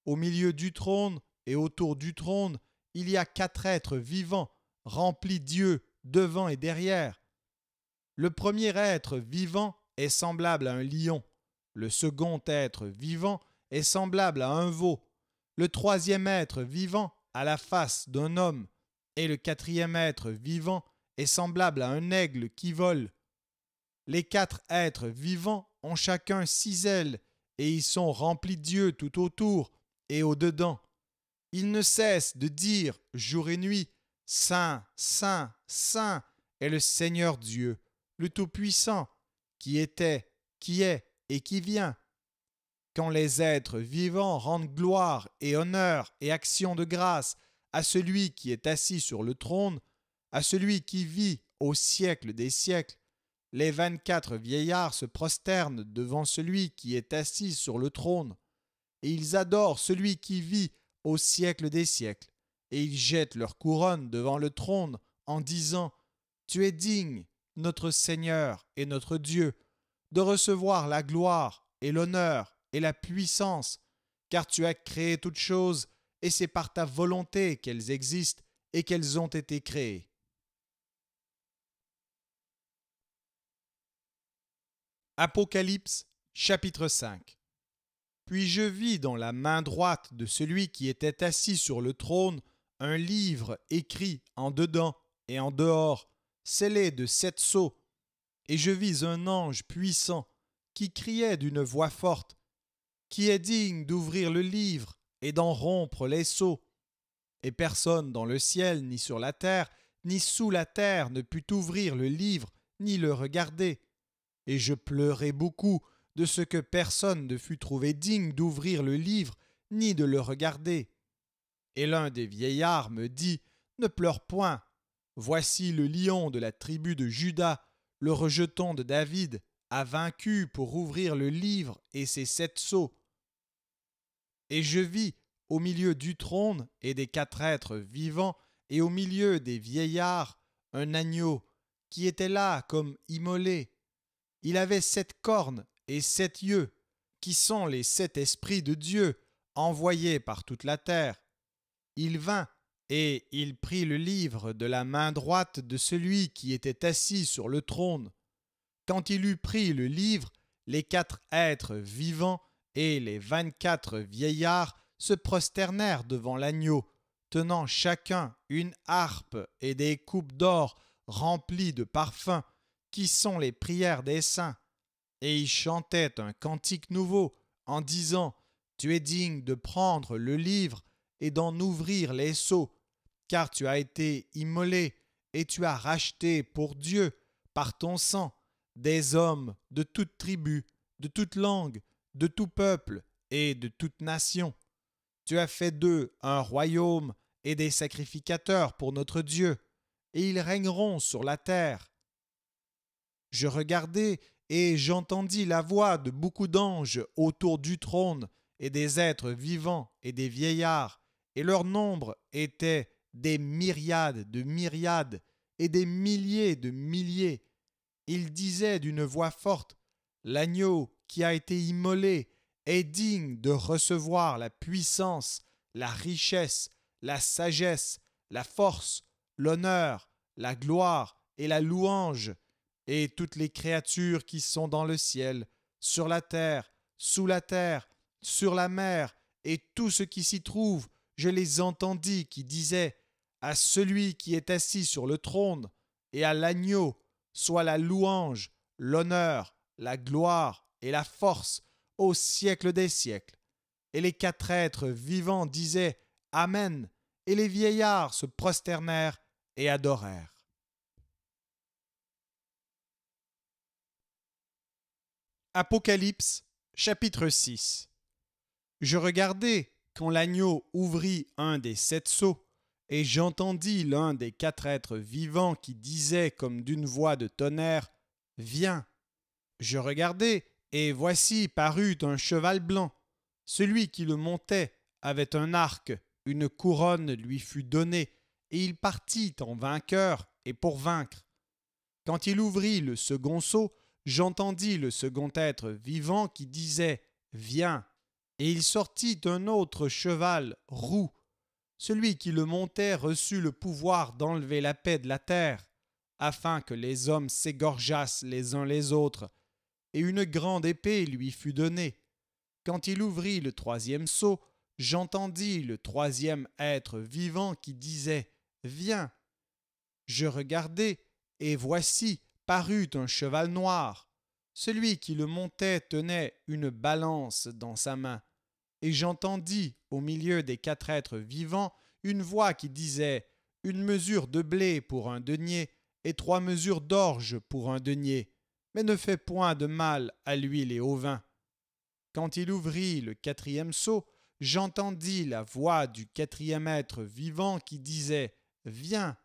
Au milieu du trône et autour du trône, il y a 4 êtres vivants, remplis d'yeux devant et derrière. Le premier être vivant est semblable à un lion. Le second être vivant est semblable à un veau. Le troisième être vivant a la face d'un homme. Et le quatrième être vivant est semblable à un aigle qui vole. Les 4 êtres vivants ont chacun 6 ailes, et ils sont remplis d'yeux tout autour et au-dedans. Ils ne cessent de dire jour et nuit, Saint, Saint, Saint est le Seigneur Dieu, le Tout-Puissant, qui était, qui est et qui vient. Quand les êtres vivants rendent gloire et honneur et action de grâce à celui qui est assis sur le trône, à celui qui vit au siècle des siècles, les 24 vieillards se prosternent devant celui qui est assis sur le trône, et ils adorent celui qui vit au siècle des siècles, et ils jettent leur couronne devant le trône en disant « Tu es digne, notre Seigneur et notre Dieu, de recevoir la gloire et l'honneur et la puissance, car tu as créé toutes choses, et c'est par ta volonté qu'elles existent et qu'elles ont été créées. » Apocalypse, chapitre 5. Puis je vis dans la main droite de celui qui était assis sur le trône un livre écrit en dedans et en dehors, scellé de 7 sceaux. Et je vis un ange puissant qui criait d'une voix forte, « Qui est digne d'ouvrir le livre et d'en rompre les sceaux ?» Et personne dans le ciel, ni sur la terre, ni sous la terre ne put ouvrir le livre, ni le regarder. Et je pleurai beaucoup de ce que personne ne fut trouvé digne d'ouvrir le livre, ni de le regarder. Et l'un des vieillards me dit, « Ne pleure point. Voici le lion de la tribu de Juda, le rejeton de David, a vaincu pour ouvrir le livre et ses 7 sceaux. » Et je vis, au milieu du trône et des 4 êtres vivants, et au milieu des vieillards, un agneau, qui était là comme immolé. Il avait 7 cornes et 7 yeux, qui sont les 7 esprits de Dieu, envoyés par toute la terre. Il vint, et il prit le livre de la main droite de celui qui était assis sur le trône. Quand il eut pris le livre, les 4 êtres vivants et les 24 vieillards se prosternèrent devant l'agneau, tenant chacun une harpe et des coupes d'or remplies de parfums, qui sont les prières des saints. Et ils chantaient un cantique nouveau, en disant « Tu es digne de prendre le livre et d'en ouvrir les sceaux, car tu as été immolé et tu as racheté pour Dieu, par ton sang, des hommes de toute tribu, de toute langue, de tout peuple et de toute nation. Tu as fait d'eux un royaume et des sacrificateurs pour notre Dieu, et ils régneront sur la terre. » Je regardai et j'entendis la voix de beaucoup d'anges autour du trône et des êtres vivants et des vieillards, et leur nombre était des myriades de myriades et des milliers de milliers. Ils disaient d'une voix forte, l'agneau qui a été immolé est digne de recevoir la puissance, la richesse, la sagesse, la force, l'honneur, la gloire et la louange, et toutes les créatures qui sont dans le ciel, sur la terre, sous la terre, sur la mer, et tout ce qui s'y trouve, je les entendis qui disaient, à celui qui est assis sur le trône, et à l'agneau, soit la louange, l'honneur, la gloire et la force au siècle des siècles. Et les quatre êtres vivants disaient Amen, et les vieillards se prosternèrent et adorèrent. Apocalypse, chapitre 6. Je regardai quand l'agneau ouvrit un des 7 sceaux, et j'entendis l'un des quatre êtres vivants qui disait comme d'une voix de tonnerre Viens. Je regardai, et voici parut un cheval blanc. Celui qui le montait avait un arc, une couronne lui fut donnée, et il partit en vainqueur et pour vaincre. Quand il ouvrit le second sceau, j'entendis le second être vivant qui disait Viens. Et il sortit un autre cheval roux. Celui qui le montait reçut le pouvoir d'enlever la paix de la terre, afin que les hommes s'égorgeassent les uns les autres, et une grande épée lui fut donnée. Quand il ouvrit le troisième sceau, j'entendis le troisième être vivant qui disait Viens. Je regardai, et voici parut un cheval noir. Celui qui le montait tenait une balance dans sa main. Et j'entendis, au milieu des quatre êtres vivants, une voix qui disait Une mesure de blé pour un denier, et 3 mesures d'orge pour un denier, mais ne fais point de mal à l'huile et au vin. Quand il ouvrit le quatrième sceau, j'entendis la voix du quatrième être vivant qui disait Viens.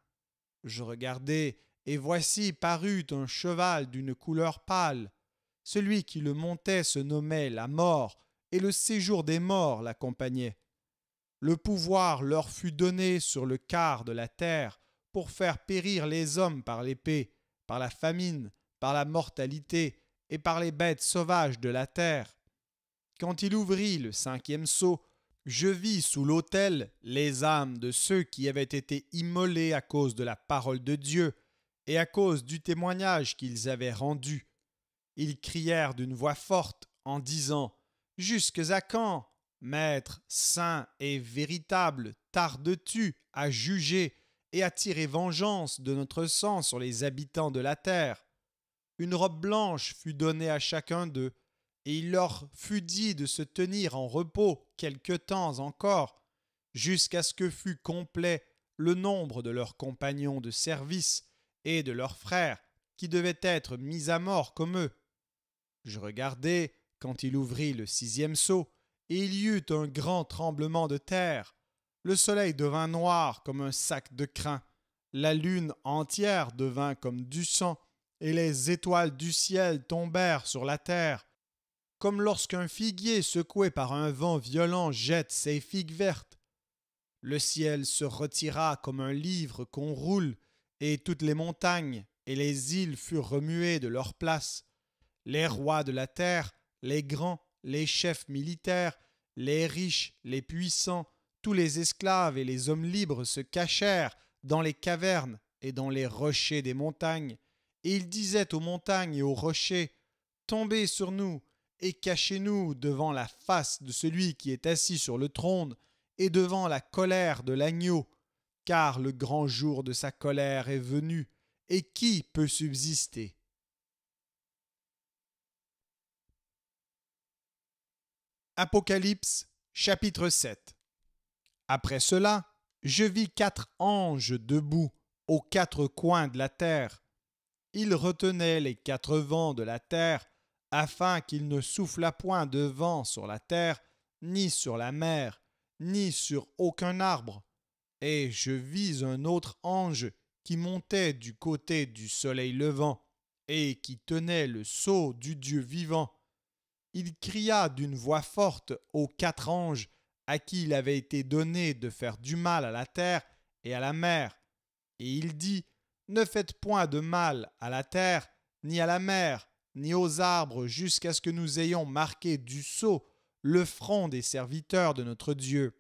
Je regardai, et voici parut un cheval d'une couleur pâle. Celui qui le montait se nommait la mort, et le séjour des morts l'accompagnait. Le pouvoir leur fut donné sur le quart de la terre pour faire périr les hommes par l'épée, par la famine, par la mortalité et par les bêtes sauvages de la terre. Quand il ouvrit le cinquième sceau, je vis sous l'autel les âmes de ceux qui avaient été immolés à cause de la parole de Dieu et à cause du témoignage qu'ils avaient rendu. Ils crièrent d'une voix forte en disant « Jusques à quand, Maître saint et véritable, tardes-tu à juger et à tirer vengeance de notre sang sur les habitants de la terre ?» Une robe blanche fut donnée à chacun d'eux, et il leur fut dit de se tenir en repos quelque temps encore, jusqu'à ce que fût complet le nombre de leurs compagnons de service et de leurs frères, qui devaient être mis à mort comme eux. Je regardai quand il ouvrit le sixième sceau, et il y eut un grand tremblement de terre. Le soleil devint noir comme un sac de crin, la lune entière devint comme du sang, et les étoiles du ciel tombèrent sur la terre, comme lorsqu'un figuier secoué par un vent violent jette ses figues vertes. Le ciel se retira comme un livre qu'on roule, et toutes les montagnes et les îles furent remuées de leur place. Les rois de la terre, les grands, les chefs militaires, les riches, les puissants, tous les esclaves et les hommes libres se cachèrent dans les cavernes et dans les rochers des montagnes. Et ils disaient aux montagnes et aux rochers, « Tombez sur nous et cachez-nous devant la face de celui qui est assis sur le trône et devant la colère de l'agneau, car le grand jour de sa colère est venu, et qui peut subsister ?» Apocalypse, chapitre 7. Après cela, je vis 4 anges debout aux 4 coins de la terre. Ils retenaient les 4 vents de la terre, afin qu'il ne soufflât point de vent sur la terre, ni sur la mer, ni sur aucun arbre. Et je vis un autre ange qui montait du côté du soleil levant, et qui tenait le sceau du Dieu vivant. Il cria d'une voix forte aux 4 anges à qui il avait été donné de faire du mal à la terre et à la mer. Et il dit, ne faites point de mal à la terre, ni à la mer, ni aux arbres, jusqu'à ce que nous ayons marqué du sceau le front des serviteurs de notre Dieu.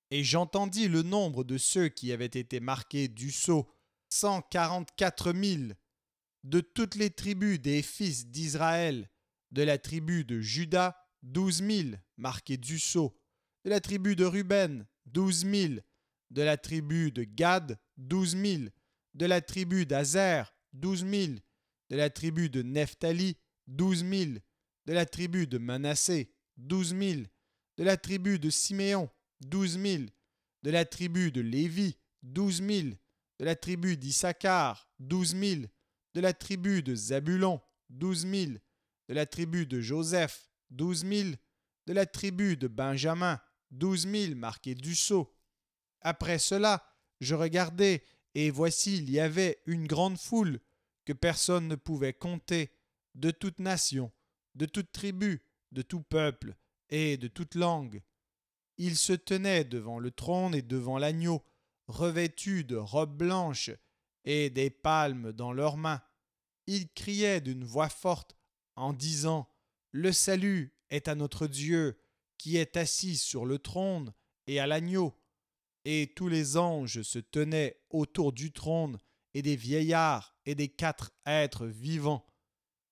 Et j'entendis le nombre de ceux qui avaient été marqués du sceau, 144 000, de toutes les tribus des fils d'Israël, de la tribu de Juda, 12 000 marqués du sceau, de la tribu de Ruben, 12 000, de la tribu de Gad, 12 000, de la tribu d'Azer, 12 000, de la tribu de Nephtali, 12 000, de la tribu de Manassé, 12 000, de la tribu de Siméon, 12 000, de la tribu de Lévi, 12 000, de la tribu d'Issachar, 12 000, de la tribu de Zabulon, 12 000, de la tribu de Joseph, 12 000, de la tribu de Benjamin, 12 000 marqués du sceau. Après cela, je regardai, et voici il y avait une grande foule que personne ne pouvait compter, de toute nation, de toute tribu, de tout peuple et de toute langue. Ils se tenaient devant le trône et devant l'agneau, revêtus de robes blanches et des palmes dans leurs mains. Ils criaient d'une voix forte en disant « Le salut est à notre Dieu, qui est assis sur le trône et à l'agneau. » Et tous les anges se tenaient autour du trône, et des vieillards et des 4 êtres vivants.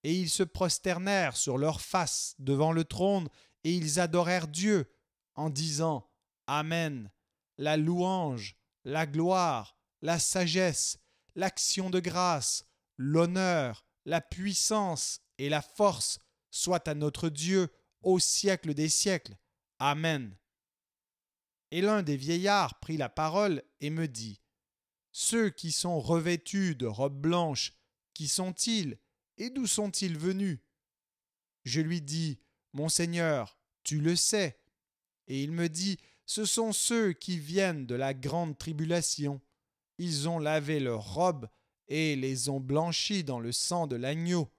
Et ils se prosternèrent sur leurs faces devant le trône, et ils adorèrent Dieu, en disant « Amen. La louange, la gloire, la sagesse, l'action de grâce, l'honneur, la puissance et la force soient à notre Dieu au siècle des siècles. Amen. » Et l'un des vieillards prit la parole et me dit « Ceux qui sont revêtus de robes blanches, qui sont-ils et d'où sont-ils venus ?» Je lui dis « Mon Seigneur, tu le sais. » Et il me dit « Ce sont ceux qui viennent de la grande tribulation. Ils ont lavé leurs robes et les ont blanchies dans le sang de l'agneau.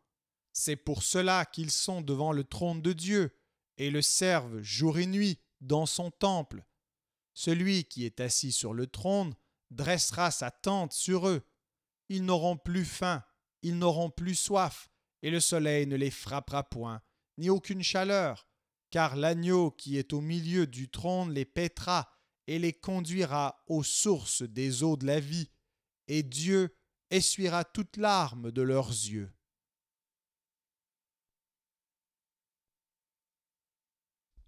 C'est pour cela qu'ils sont devant le trône de Dieu et le servent jour et nuit dans son temple. Celui qui est assis sur le trône dressera sa tente sur eux. Ils n'auront plus faim, ils n'auront plus soif, et le soleil ne les frappera point, ni aucune chaleur, car l'agneau qui est au milieu du trône les paîtra et les conduira aux sources des eaux de la vie, et Dieu essuiera toute larme de leurs yeux.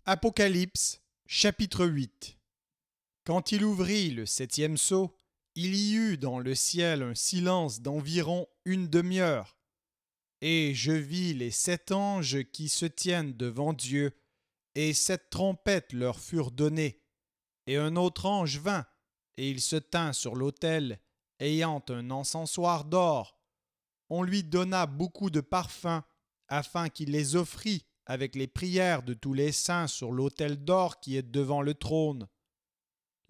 Apocalypse, chapitre 8. Quand il ouvrit le 7e sceau, il y eut dans le ciel un silence d'environ une demi-heure. Et je vis les 7 anges qui se tiennent devant Dieu, et 7 trompettes leur furent données. Et un autre ange vint, et il se tint sur l'autel, ayant un encensoir d'or. On lui donna beaucoup de parfums, afin qu'il les offrît avec les prières de tous les saints sur l'autel d'or qui est devant le trône.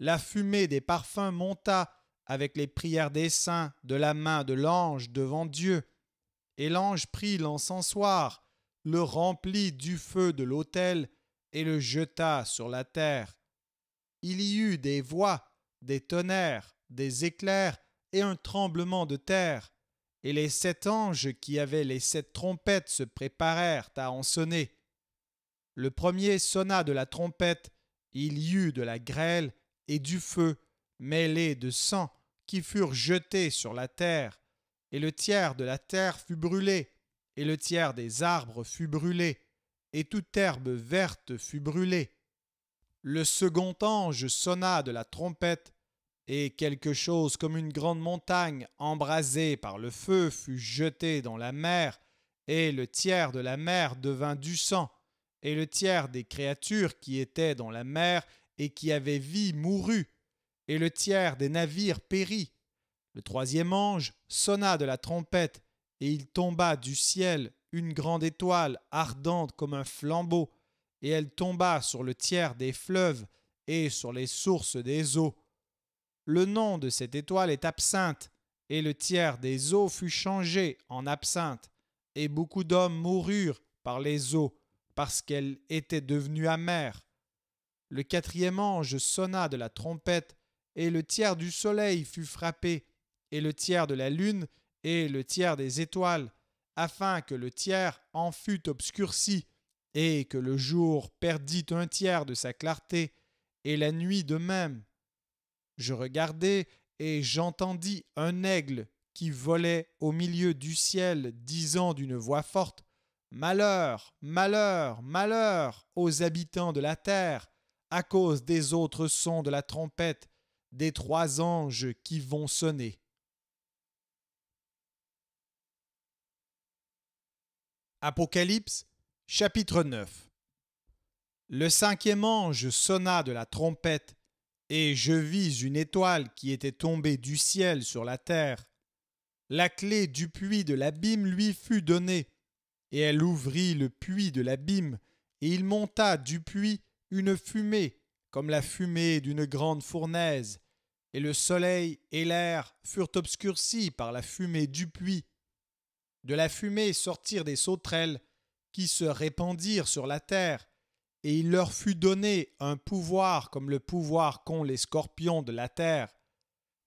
La fumée des parfums monta avec les prières des saints de la main de l'ange devant Dieu. Et l'ange prit l'encensoir, le remplit du feu de l'autel et le jeta sur la terre. Il y eut des voix, des tonnerres, des éclairs et un tremblement de terre. Et les 7 anges qui avaient les 7 trompettes se préparèrent à en sonner. Le premier sonna de la trompette, il y eut de la grêle et du feu, mêlés de sang, qui furent jetés sur la terre, et le tiers de la terre fut brûlé, et le tiers des arbres fut brûlé, et toute herbe verte fut brûlée. Le second ange sonna de la trompette, et quelque chose comme une grande montagne embrasée par le feu fut jetée dans la mer, et le tiers de la mer devint du sang, et le tiers des créatures qui étaient dans la mer et qui avaient vie mourut, et le tiers des navires périt. Le troisième ange sonna de la trompette, et il tomba du ciel une grande étoile ardente comme un flambeau, et elle tomba sur le tiers des fleuves et sur les sources des eaux. Le nom de cette étoile est Absinthe, et le tiers des eaux fut changé en absinthe, et beaucoup d'hommes moururent par les eaux, parce qu'elle était devenue amère. Le quatrième ange sonna de la trompette, et le tiers du soleil fut frappé, et le tiers de la lune, et le tiers des étoiles, afin que le tiers en fût obscurci, et que le jour perdît un tiers de sa clarté, et la nuit de même. Je regardai, et j'entendis un aigle qui volait au milieu du ciel, disant d'une voix forte: Malheur, malheur, malheur aux habitants de la terre, à cause des autres sons de la trompette, des trois anges qui vont sonner. Apocalypse, chapitre 9. Le cinquième ange sonna de la trompette, et je vis une étoile qui était tombée du ciel sur la terre. La clé du puits de l'abîme lui fut donnée, et elle ouvrit le puits de l'abîme, et il monta du puits une fumée, comme la fumée d'une grande fournaise, et le soleil et l'air furent obscurcis par la fumée du puits. De la fumée sortirent des sauterelles qui se répandirent sur la terre, et il leur fut donné un pouvoir comme le pouvoir qu'ont les scorpions de la terre.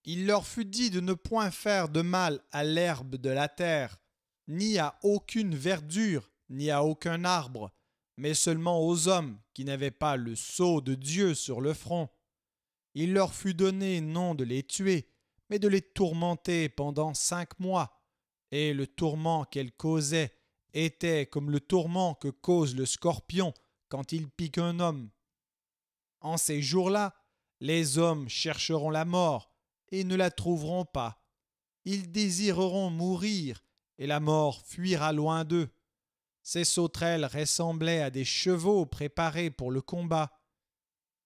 Il leur fut dit de ne point faire de mal à l'herbe de la terre, ni à aucune verdure, ni à aucun arbre, mais seulement aux hommes qui n'avaient pas le sceau de Dieu sur le front. Il leur fut donné non de les tuer, mais de les tourmenter pendant 5 mois, et le tourment qu'elles causaient était comme le tourment que cause le scorpion quand il pique un homme. En ces jours-là, les hommes chercheront la mort et ne la trouveront pas. Ils désireront mourir et la mort fuira loin d'eux. Ces sauterelles ressemblaient à des chevaux préparés pour le combat.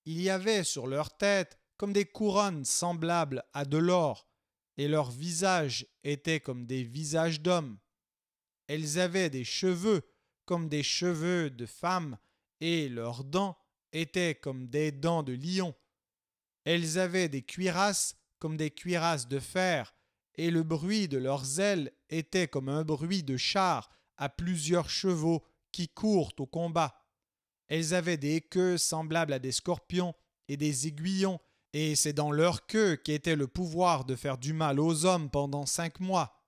Il y avait sur leurs têtes comme des couronnes semblables à de l'or, et leurs visages étaient comme des visages d'hommes. Elles avaient des cheveux comme des cheveux de femmes, et leurs dents étaient comme des dents de lion. Elles avaient des cuirasses comme des cuirasses de fer, et le bruit de leurs ailes était comme un bruit de chars à plusieurs chevaux qui courent au combat. Elles avaient des queues semblables à des scorpions et des aiguillons, et c'est dans leur queue qu'était le pouvoir de faire du mal aux hommes pendant 5 mois.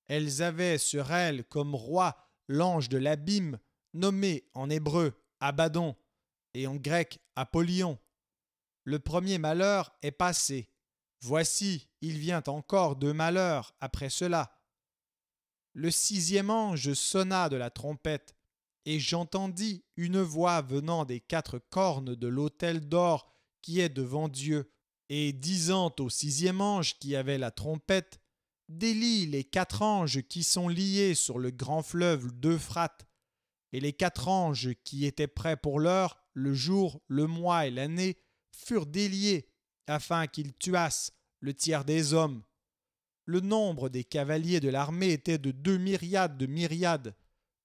Elles avaient sur elles comme roi l'ange de l'abîme, nommé en hébreu Abaddon et en grec Apollyon. Le premier malheur est passé. Voici, il vient encore 2 malheurs après cela. Le sixième ange sonna de la trompette, et j'entendis une voix venant des 4 cornes de l'autel d'or qui est devant Dieu, et disant au sixième ange qui avait la trompette: Délie les 4 anges qui sont liés sur le grand fleuve d'Euphrate. Et les 4 anges qui étaient prêts pour l'heure, le jour, le mois et l'année, furent déliés, afin qu'ils tuassent le tiers des hommes. Le nombre des cavaliers de l'armée était de 2 myriades de myriades.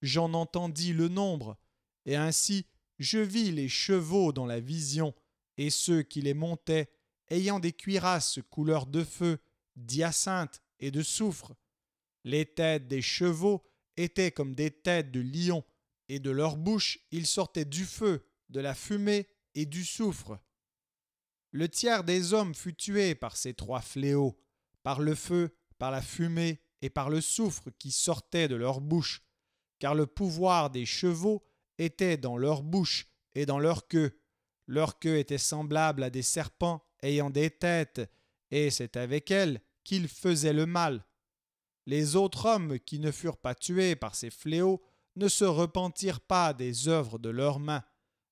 J'en entendis le nombre, et ainsi je vis les chevaux dans la vision, et ceux qui les montaient, ayant des cuirasses couleur de feu, d'hyacinthe et de soufre. Les têtes des chevaux étaient comme des têtes de lions, et de leur bouche il sortait du feu, de la fumée et du soufre. Le tiers des hommes fut tué par ces 3 fléaux, par le feu, par la fumée et par le soufre qui sortait de leur bouche, car le pouvoir des chevaux était dans leur bouche et dans leur queue. Leur queue était semblable à des serpents ayant des têtes, et c'est avec elles qu'ils faisaient le mal. Les autres hommes qui ne furent pas tués par ces fléaux ne se repentirent pas des œuvres de leurs mains,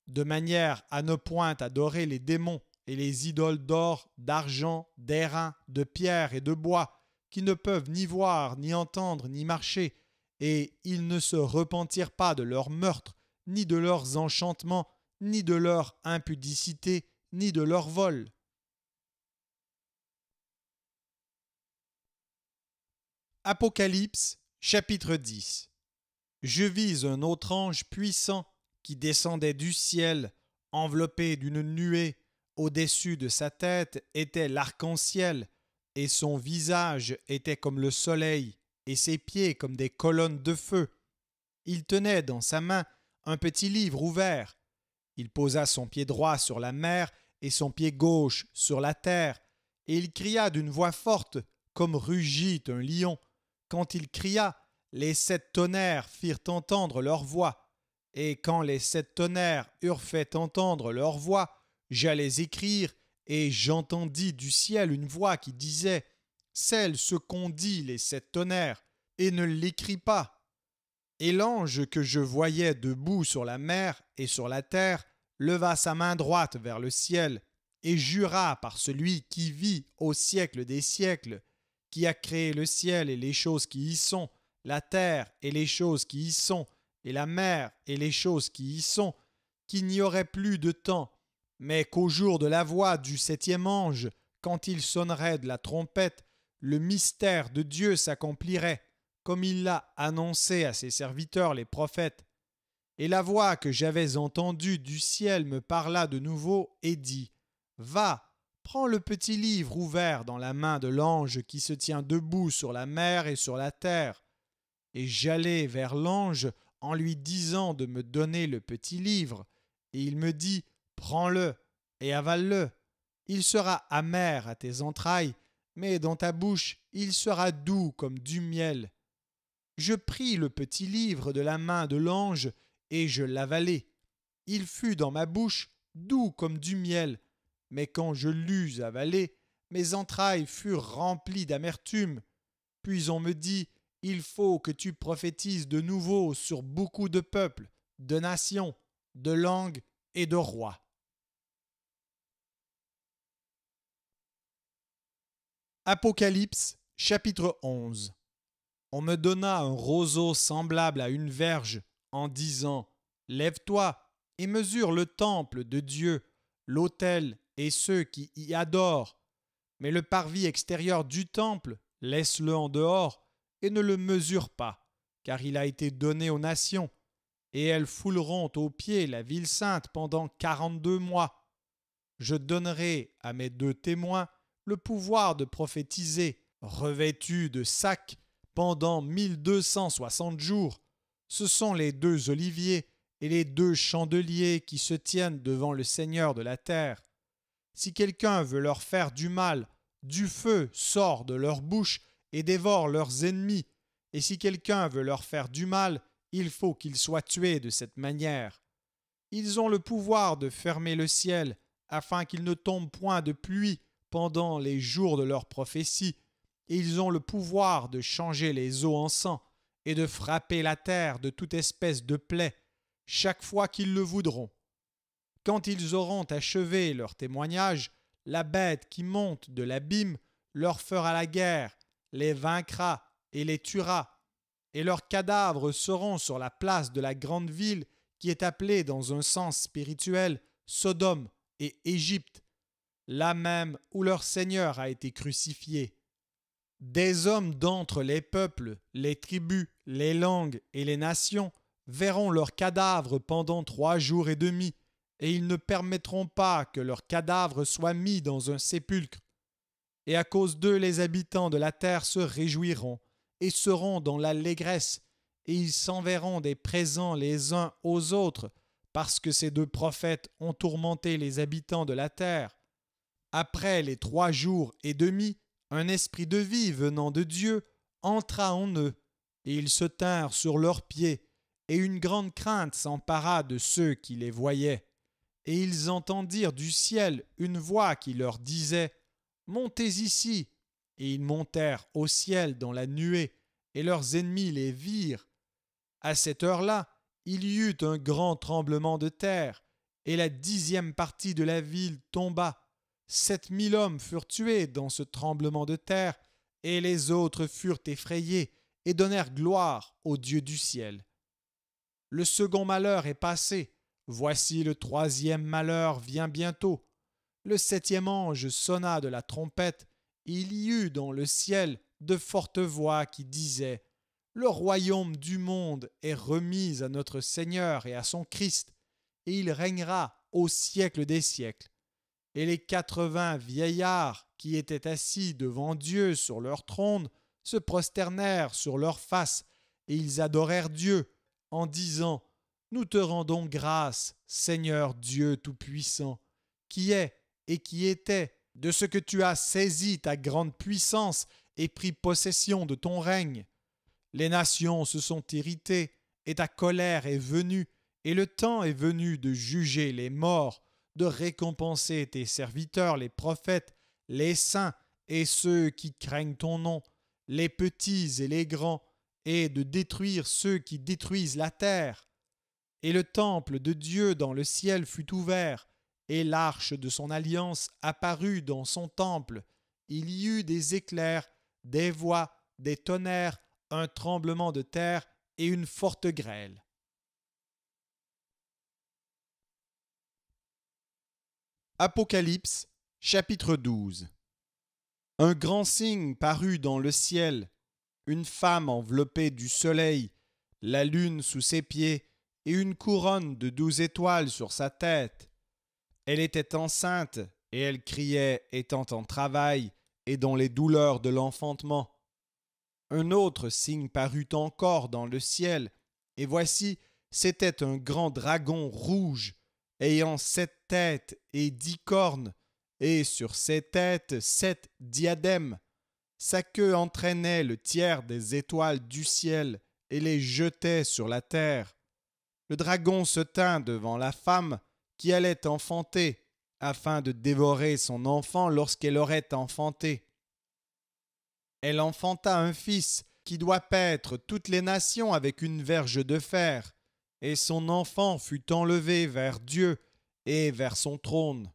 de manière à ne point adorer les démons et les idoles d'or, d'argent, d'airain, de pierre et de bois, qui ne peuvent ni voir, ni entendre, ni marcher, et ils ne se repentirent pas de leurs meurtres, ni de leurs enchantements, ni de leur impudicité, ni de leur vol. Apocalypse, chapitre 10. Je vis un autre ange puissant qui descendait du ciel, enveloppé d'une nuée. Au-dessus de sa tête était l'arc-en-ciel, et son visage était comme le soleil, et ses pieds comme des colonnes de feu. Il tenait dans sa main un petit livre ouvert, Il posa son pied droit sur la mer et son pied gauche sur la terre, et il cria d'une voix forte, comme rugit un lion. Quand il cria, les 7 tonnerres firent entendre leur voix. Et quand les 7 tonnerres eurent fait entendre leur voix, j'allais écrire, et j'entendis du ciel une voix qui disait « Scelle ce qu'ont dit les 7 tonnerres, et ne l'écris pas. » Et l'ange que je voyais debout sur la mer et sur la terre leva sa main droite vers le ciel et jura par celui qui vit au siècle des siècles, qui a créé le ciel et les choses qui y sont, la terre et les choses qui y sont, et la mer et les choses qui y sont, qu'il n'y aurait plus de temps, mais qu'au jour de la voix du 7e ange, quand il sonnerait de la trompette, le mystère de Dieu s'accomplirait, comme il l'a annoncé à ses serviteurs les prophètes. Et la voix que j'avais entendue du ciel me parla de nouveau et dit « Va, prends le petit livre ouvert dans la main de l'ange qui se tient debout sur la mer et sur la terre. » Et j'allai vers l'ange en lui disant de me donner le petit livre. Et il me dit « Prends-le et avale-le. Il sera amer à tes entrailles, mais dans ta bouche il sera doux comme du miel. » Je pris le petit livre de la main de l'ange et je l'avalai. Il fut dans ma bouche doux comme du miel, mais quand je l'eus avalé, mes entrailles furent remplies d'amertume. Puis on me dit « Il faut que tu prophétises de nouveau sur beaucoup de peuples, de nations, de langues et de rois. » Apocalypse, chapitre 11. On me donna un roseau semblable à une verge, en disant « Lève-toi et mesure le temple de Dieu, l'autel et ceux qui y adorent. Mais le parvis extérieur du temple, laisse-le en dehors et ne le mesure pas, car il a été donné aux nations, et elles fouleront aux pieds la ville sainte pendant 42 mois. Je donnerai à mes 2 témoins le pouvoir de prophétiser, revêtus de sacs, pendant 1260 jours. Ce sont les 2 oliviers et les 2 chandeliers qui se tiennent devant le Seigneur de la terre. Si quelqu'un veut leur faire du mal, du feu sort de leur bouche et dévore leurs ennemis. Et si quelqu'un veut leur faire du mal, il faut qu'il soit tué de cette manière. Ils ont le pouvoir de fermer le ciel, afin qu'il ne tombe point de pluie pendant les jours de leur prophétie, et ils ont le pouvoir de changer les eaux en sang et de frapper la terre de toute espèce de plaie, chaque fois qu'ils le voudront. Quand ils auront achevé leur témoignage, la bête qui monte de l'abîme leur fera la guerre, les vaincra et les tuera, et leurs cadavres seront sur la place de la grande ville qui est appelée dans un sens spirituel Sodome et Égypte, là même où leur Seigneur a été crucifié. Des hommes d'entre les peuples, les tribus, les langues et les nations verront leurs cadavres pendant 3 jours et demi, et ils ne permettront pas que leurs cadavres soient mis dans un sépulcre. Et à cause d'eux, les habitants de la terre se réjouiront et seront dans l'allégresse, et ils s'enverront des présents les uns aux autres, parce que ces 2 prophètes ont tourmenté les habitants de la terre. Après les 3 jours et demi, un esprit de vie venant de Dieu entra en eux, et ils se tinrent sur leurs pieds, et une grande crainte s'empara de ceux qui les voyaient. Et ils entendirent du ciel une voix qui leur disait « Montez ici !» Et ils montèrent au ciel dans la nuée, et leurs ennemis les virent. À cette heure-là, il y eut un grand tremblement de terre, et la 10e partie de la ville tomba. 7000 hommes furent tués dans ce tremblement de terre, et les autres furent effrayés et donnèrent gloire au Dieu du ciel. Le second malheur est passé. Voici le 3e malheur vient bientôt. Le 7e ange sonna de la trompette, et il y eut dans le ciel de fortes voix qui disaient « Le royaume du monde est remis à notre Seigneur et à son Christ, et il régnera au siècle des siècles. » Et les 80 vieillards qui étaient assis devant Dieu sur leur trône se prosternèrent sur leurs faces, et ils adorèrent Dieu en disant Nous te rendons grâce, Seigneur Dieu Tout-Puissant, qui est et qui était, de ce que tu as saisi ta grande puissance et pris possession de ton règne. Les nations se sont irritées, et ta colère est venue, et le temps est venu de juger les morts, de récompenser tes serviteurs, les prophètes, les saints et ceux qui craignent ton nom, les petits et les grands, et de détruire ceux qui détruisent la terre. Et le temple de Dieu dans le ciel fut ouvert, et l'arche de son alliance apparut dans son temple. Il y eut des éclairs, des voix, des tonnerres, un tremblement de terre et une forte grêle. Apocalypse, chapitre 12. Un grand signe parut dans le ciel, une femme enveloppée du soleil, la lune sous ses pieds et une couronne de 12 étoiles sur sa tête. Elle était enceinte et elle criait étant en travail et dans les douleurs de l'enfantement. Un autre signe parut encore dans le ciel, et voici, c'était un grand dragon rouge, ayant 7 têtes et 10 cornes, et sur ses têtes 7 diadèmes. Sa queue entraînait le tiers des étoiles du ciel et les jetait sur la terre. Le dragon se tint devant la femme qui allait enfanter, afin de dévorer son enfant lorsqu'elle aurait enfanté. Elle enfanta un fils qui doit paître toutes les nations avec une verge de fer, et son enfant fut enlevé vers Dieu et vers son trône.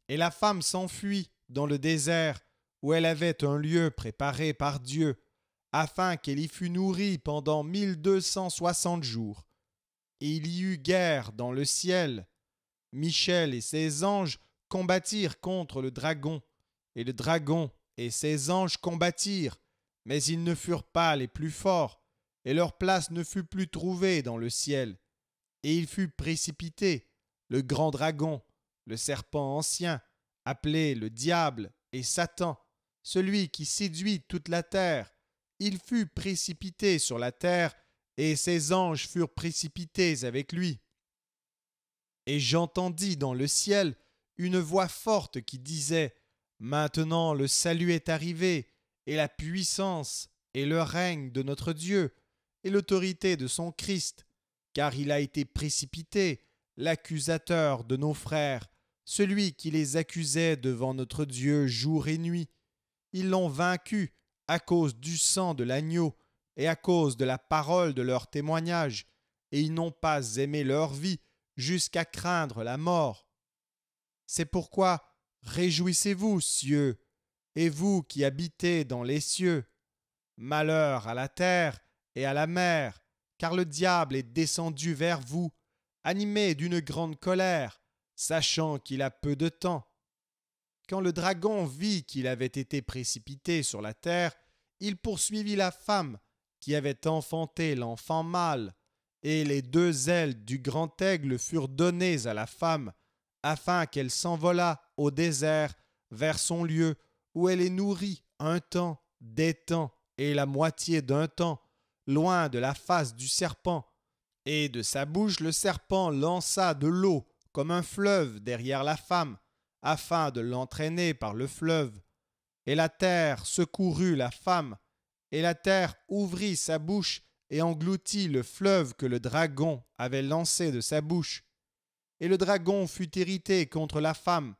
Et la femme s'enfuit dans le désert, où elle avait un lieu préparé par Dieu, afin qu'elle y fût nourrie pendant 1260 jours. Et il y eut guerre dans le ciel. Michel et ses anges combattirent contre le dragon, et le dragon et ses anges combattirent, mais ils ne furent pas les plus forts, et leur place ne fut plus trouvée dans le ciel. Et il fut précipité, le grand dragon, le serpent ancien, appelé le diable et Satan, celui qui séduit toute la terre. Il fut précipité sur la terre, et ses anges furent précipités avec lui. Et j'entendis dans le ciel une voix forte qui disait : Maintenant le salut est arrivé, et la puissance, et le règne de notre Dieu, et l'autorité de son Christ, car il a été précipité, l'accusateur de nos frères, celui qui les accusait devant notre Dieu jour et nuit. Ils l'ont vaincu à cause du sang de l'agneau et à cause de la parole de leur témoignage, et ils n'ont pas aimé leur vie jusqu'à craindre la mort. C'est pourquoi réjouissez-vous, cieux, et vous qui habitez dans les cieux. Malheur à la terre et à la mer, car le diable est descendu vers vous, animé d'une grande colère, sachant qu'il a peu de temps. Quand le dragon vit qu'il avait été précipité sur la terre, il poursuivit la femme qui avait enfanté l'enfant mâle, et les 2 ailes du grand aigle furent données à la femme, afin qu'elle s'envolât au désert vers son lieu, où elle est nourrie un temps, des temps et la moitié d'un temps, loin de la face du serpent. Et de sa bouche le serpent lança de l'eau comme un fleuve derrière la femme, afin de l'entraîner par le fleuve. Et la terre secourut la femme, et la terre ouvrit sa bouche et engloutit le fleuve que le dragon avait lancé de sa bouche. Et le dragon fut irrité contre la femme,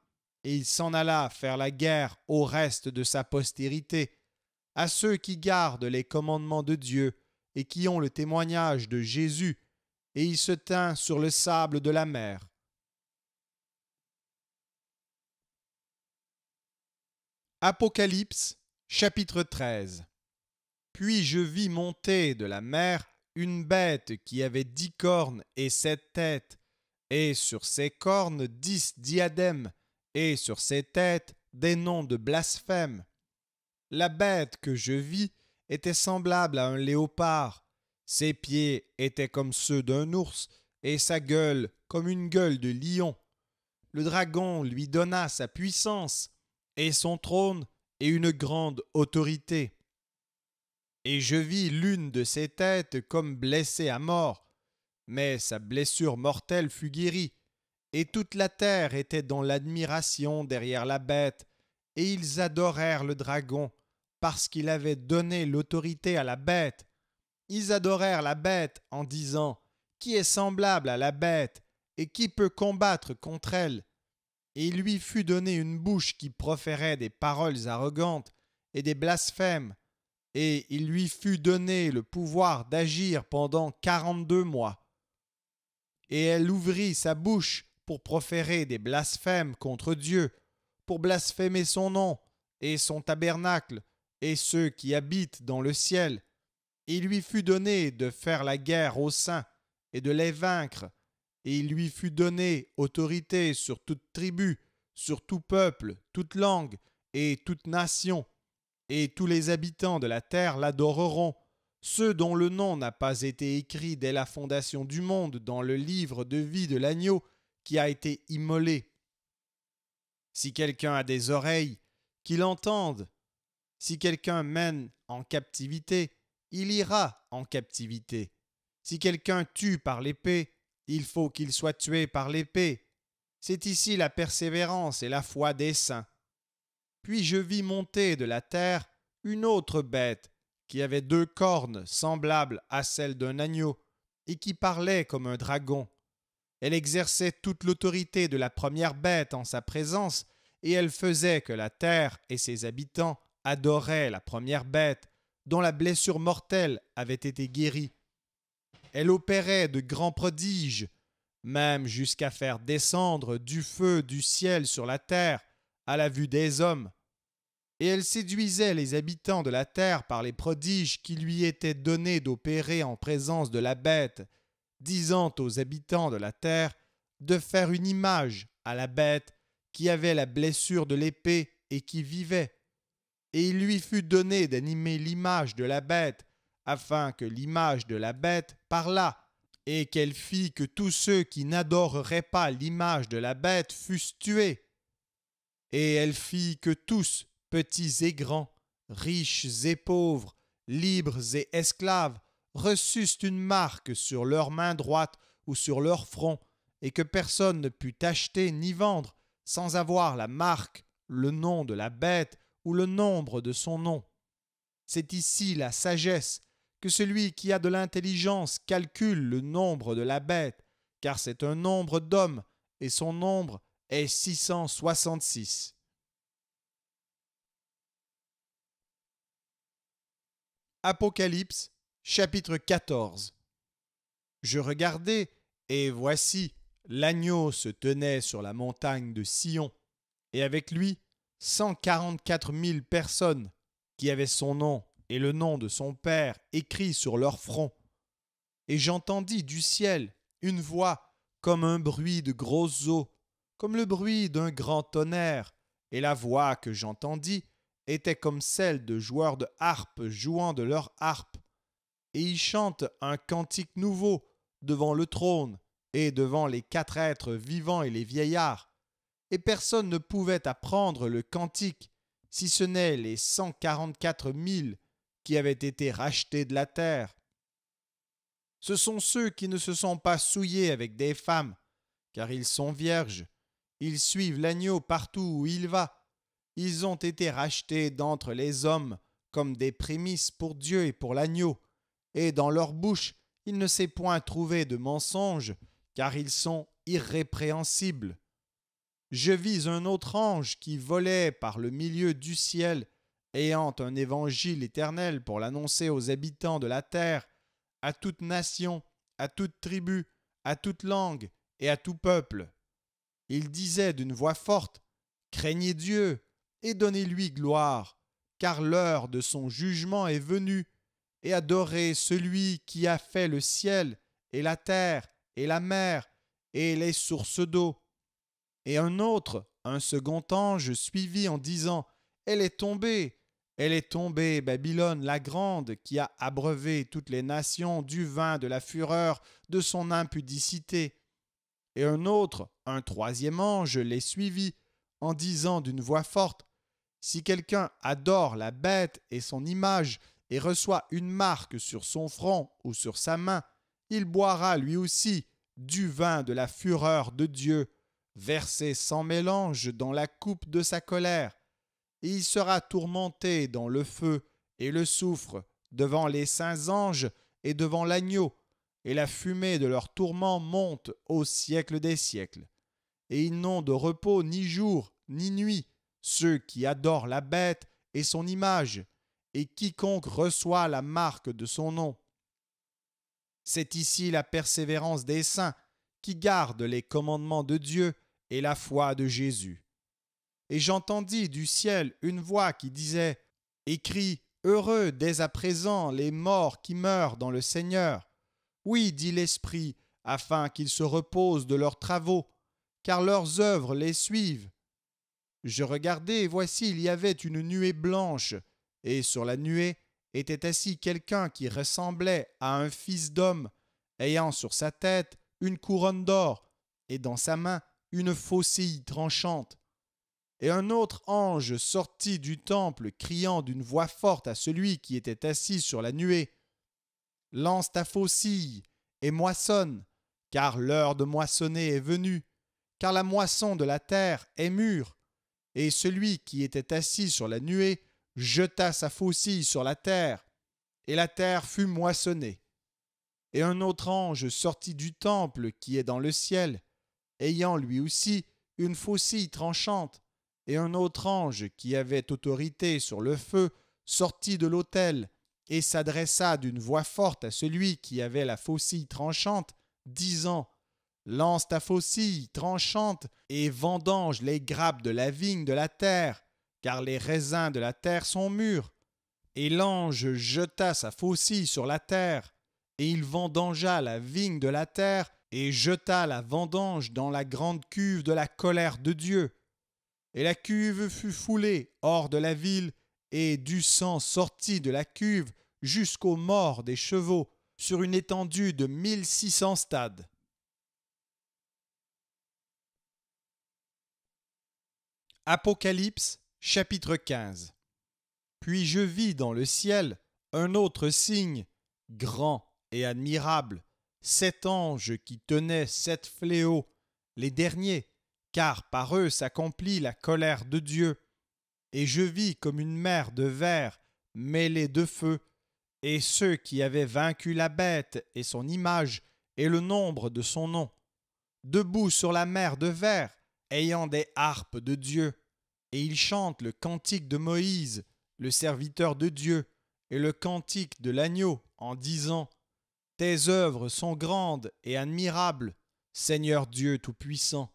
et il s'en alla faire la guerre au reste de sa postérité, à ceux qui gardent les commandements de Dieu et qui ont le témoignage de Jésus, et il se tint sur le sable de la mer. Apocalypse, chapitre 13. Puis je vis monter de la mer une bête qui avait 10 cornes et 7 têtes, et sur ses cornes 10 diadèmes, et sur ses têtes des noms de blasphème. La bête que je vis était semblable à un léopard. Ses pieds étaient comme ceux d'un ours, et sa gueule comme une gueule de lion. Le dragon lui donna sa puissance, et son trône, et une grande autorité. Et je vis l'une de ses têtes comme blessée à mort, mais sa blessure mortelle fut guérie, et toute la terre était dans l'admiration derrière la bête, et ils adorèrent le dragon, parce qu'il avait donné l'autorité à la bête. Ils adorèrent la bête en disant « Qui est semblable à la bête, et qui peut combattre contre elle ?» Et il lui fut donné une bouche qui proférait des paroles arrogantes et des blasphèmes, et il lui fut donné le pouvoir d'agir pendant 42 mois. Et elle ouvrit sa bouche pour proférer des blasphèmes contre Dieu, pour blasphémer son nom et son tabernacle et ceux qui habitent dans le ciel. Il lui fut donné de faire la guerre aux saints et de les vaincre, et il lui fut donné autorité sur toute tribu, sur tout peuple, toute langue et toute nation, et tous les habitants de la terre l'adoreront, ceux dont le nom n'a pas été écrit dès la fondation du monde dans le livre de vie de l'agneau qui a été immolé. Si quelqu'un a des oreilles, qu'il entende. Si quelqu'un mène en captivité, il ira en captivité. Si quelqu'un tue par l'épée, il faut qu'il soit tué par l'épée. C'est ici la persévérance et la foi des saints. Puis je vis monter de la terre une autre bête qui avait 2 cornes semblables à celles d'un agneau et qui parlait comme un dragon. Elle exerçait toute l'autorité de la première bête en sa présence, et elle faisait que la terre et ses habitants adoraient la première bête, dont la blessure mortelle avait été guérie. Elle opérait de grands prodiges, même jusqu'à faire descendre du feu du ciel sur la terre à la vue des hommes. Et elle séduisait les habitants de la terre par les prodiges qui lui étaient donnés d'opérer en présence de la bête, disant aux habitants de la terre de faire une image à la bête qui avait la blessure de l'épée et qui vivait. Et il lui fut donné d'animer l'image de la bête, afin que l'image de la bête parlât, et qu'elle fit que tous ceux qui n'adoreraient pas l'image de la bête fussent tués. Et elle fit que tous, petits et grands, riches et pauvres, libres et esclaves, reçussent une marque sur leur main droite ou sur leur front, et que personne ne put acheter ni vendre sans avoir la marque, le nom de la bête ou le nombre de son nom. C'est ici la sagesse, que celui qui a de l'intelligence calcule le nombre de la bête, car c'est un nombre d'hommes, et son nombre est 666. Apocalypse, chapitre 14. Je regardai, et voici, l'agneau se tenait sur la montagne de Sion, et avec lui 144 000 personnes qui avaient son nom et le nom de son Père écrit sur leur front. Et j'entendis du ciel une voix comme un bruit de grosses eaux, comme le bruit d'un grand tonnerre, et la voix que j'entendis était comme celle de joueurs de harpe jouant de leur harpe. Et ils chantent un cantique nouveau devant le trône et devant les 4 êtres vivants et les vieillards. Et personne ne pouvait apprendre le cantique, si ce n'est les 144 000 qui avaient été rachetés de la terre. Ce sont ceux qui ne se sont pas souillés avec des femmes, car ils sont vierges. Ils suivent l'agneau partout où il va. Ils ont été rachetés d'entre les hommes comme des prémices pour Dieu et pour l'agneau. Et dans leur bouche, il ne s'est point trouvé de mensonge, car ils sont irrépréhensibles. Je vis un autre ange qui volait par le milieu du ciel, ayant un évangile éternel pour l'annoncer aux habitants de la terre, à toute nation, à toute tribu, à toute langue et à tout peuple. Il disait d'une voix forte, « Craignez Dieu et donnez-lui gloire, car l'heure de son jugement est venue, et adorez celui qui a fait le ciel et la terre et la mer et les sources d'eau. » Et un second ange suivit en disant, « Elle est tombée, Babylone la grande, qui a abreuvé toutes les nations du vin de la fureur de son impudicité. » Et un troisième ange les suivit, en disant d'une voix forte, « Si quelqu'un adore la bête et son image, et reçoit une marque sur son front ou sur sa main, il boira lui aussi du vin de la fureur de Dieu, versé sans mélange dans la coupe de sa colère, et il sera tourmenté dans le feu et le soufre devant les saints anges et devant l'agneau, et la fumée de leur tourment monte au siècle des siècles. Et ils n'ont de repos ni jour ni nuit, ceux qui adorent la bête et son image, et quiconque reçoit la marque de son nom. C'est ici la persévérance des saints qui gardent les commandements de Dieu et la foi de Jésus. Et j'entendis du ciel une voix qui disait « Écris, heureux dès à présent les morts qui meurent dans le Seigneur. Oui, dit l'Esprit, afin qu'ils se reposent de leurs travaux, car leurs œuvres les suivent. » Je regardai, et voici, il y avait une nuée blanche, et sur la nuée était assis quelqu'un qui ressemblait à un fils d'homme, ayant sur sa tête une couronne d'or, et dans sa main une faucille tranchante. Et un autre ange sortit du temple, criant d'une voix forte à celui qui était assis sur la nuée. « Lance ta faucille et moissonne, car l'heure de moissonner est venue, car la moisson de la terre est mûre. » Et celui qui était assis sur la nuée jeta sa faucille sur la terre, et la terre fut moissonnée. Et un autre ange sortit du temple qui est dans le ciel, ayant lui aussi une faucille tranchante, et un autre ange qui avait autorité sur le feu sortit de l'autel, et s'adressa d'une voix forte à celui qui avait la faucille tranchante, disant « Lance ta faucille tranchante et vendange les grappes de la vigne de la terre, car les raisins de la terre sont mûrs. » Et l'ange jeta sa faucille sur la terre, et il vendangea la vigne de la terre, et jeta la vendange dans la grande cuve de la colère de Dieu. Et la cuve fut foulée hors de la ville, et du sang sortit de la cuve jusqu'aux morts des chevaux, sur une étendue de 1600 stades. Apocalypse, chapitre 15. Puis je vis dans le ciel un autre signe, grand et admirable, 7 anges qui tenaient 7 fléaux, les derniers, car par eux s'accomplit la colère de Dieu. Et je vis comme une mer de verre mêlée de feu, et ceux qui avaient vaincu la bête et son image et le nombre de son nom, debout sur la mer de verre, ayant des harpes de Dieu, et ils chantent le cantique de Moïse, le serviteur de Dieu, et le cantique de l'agneau, en disant « Tes œuvres sont grandes et admirables, Seigneur Dieu Tout-Puissant.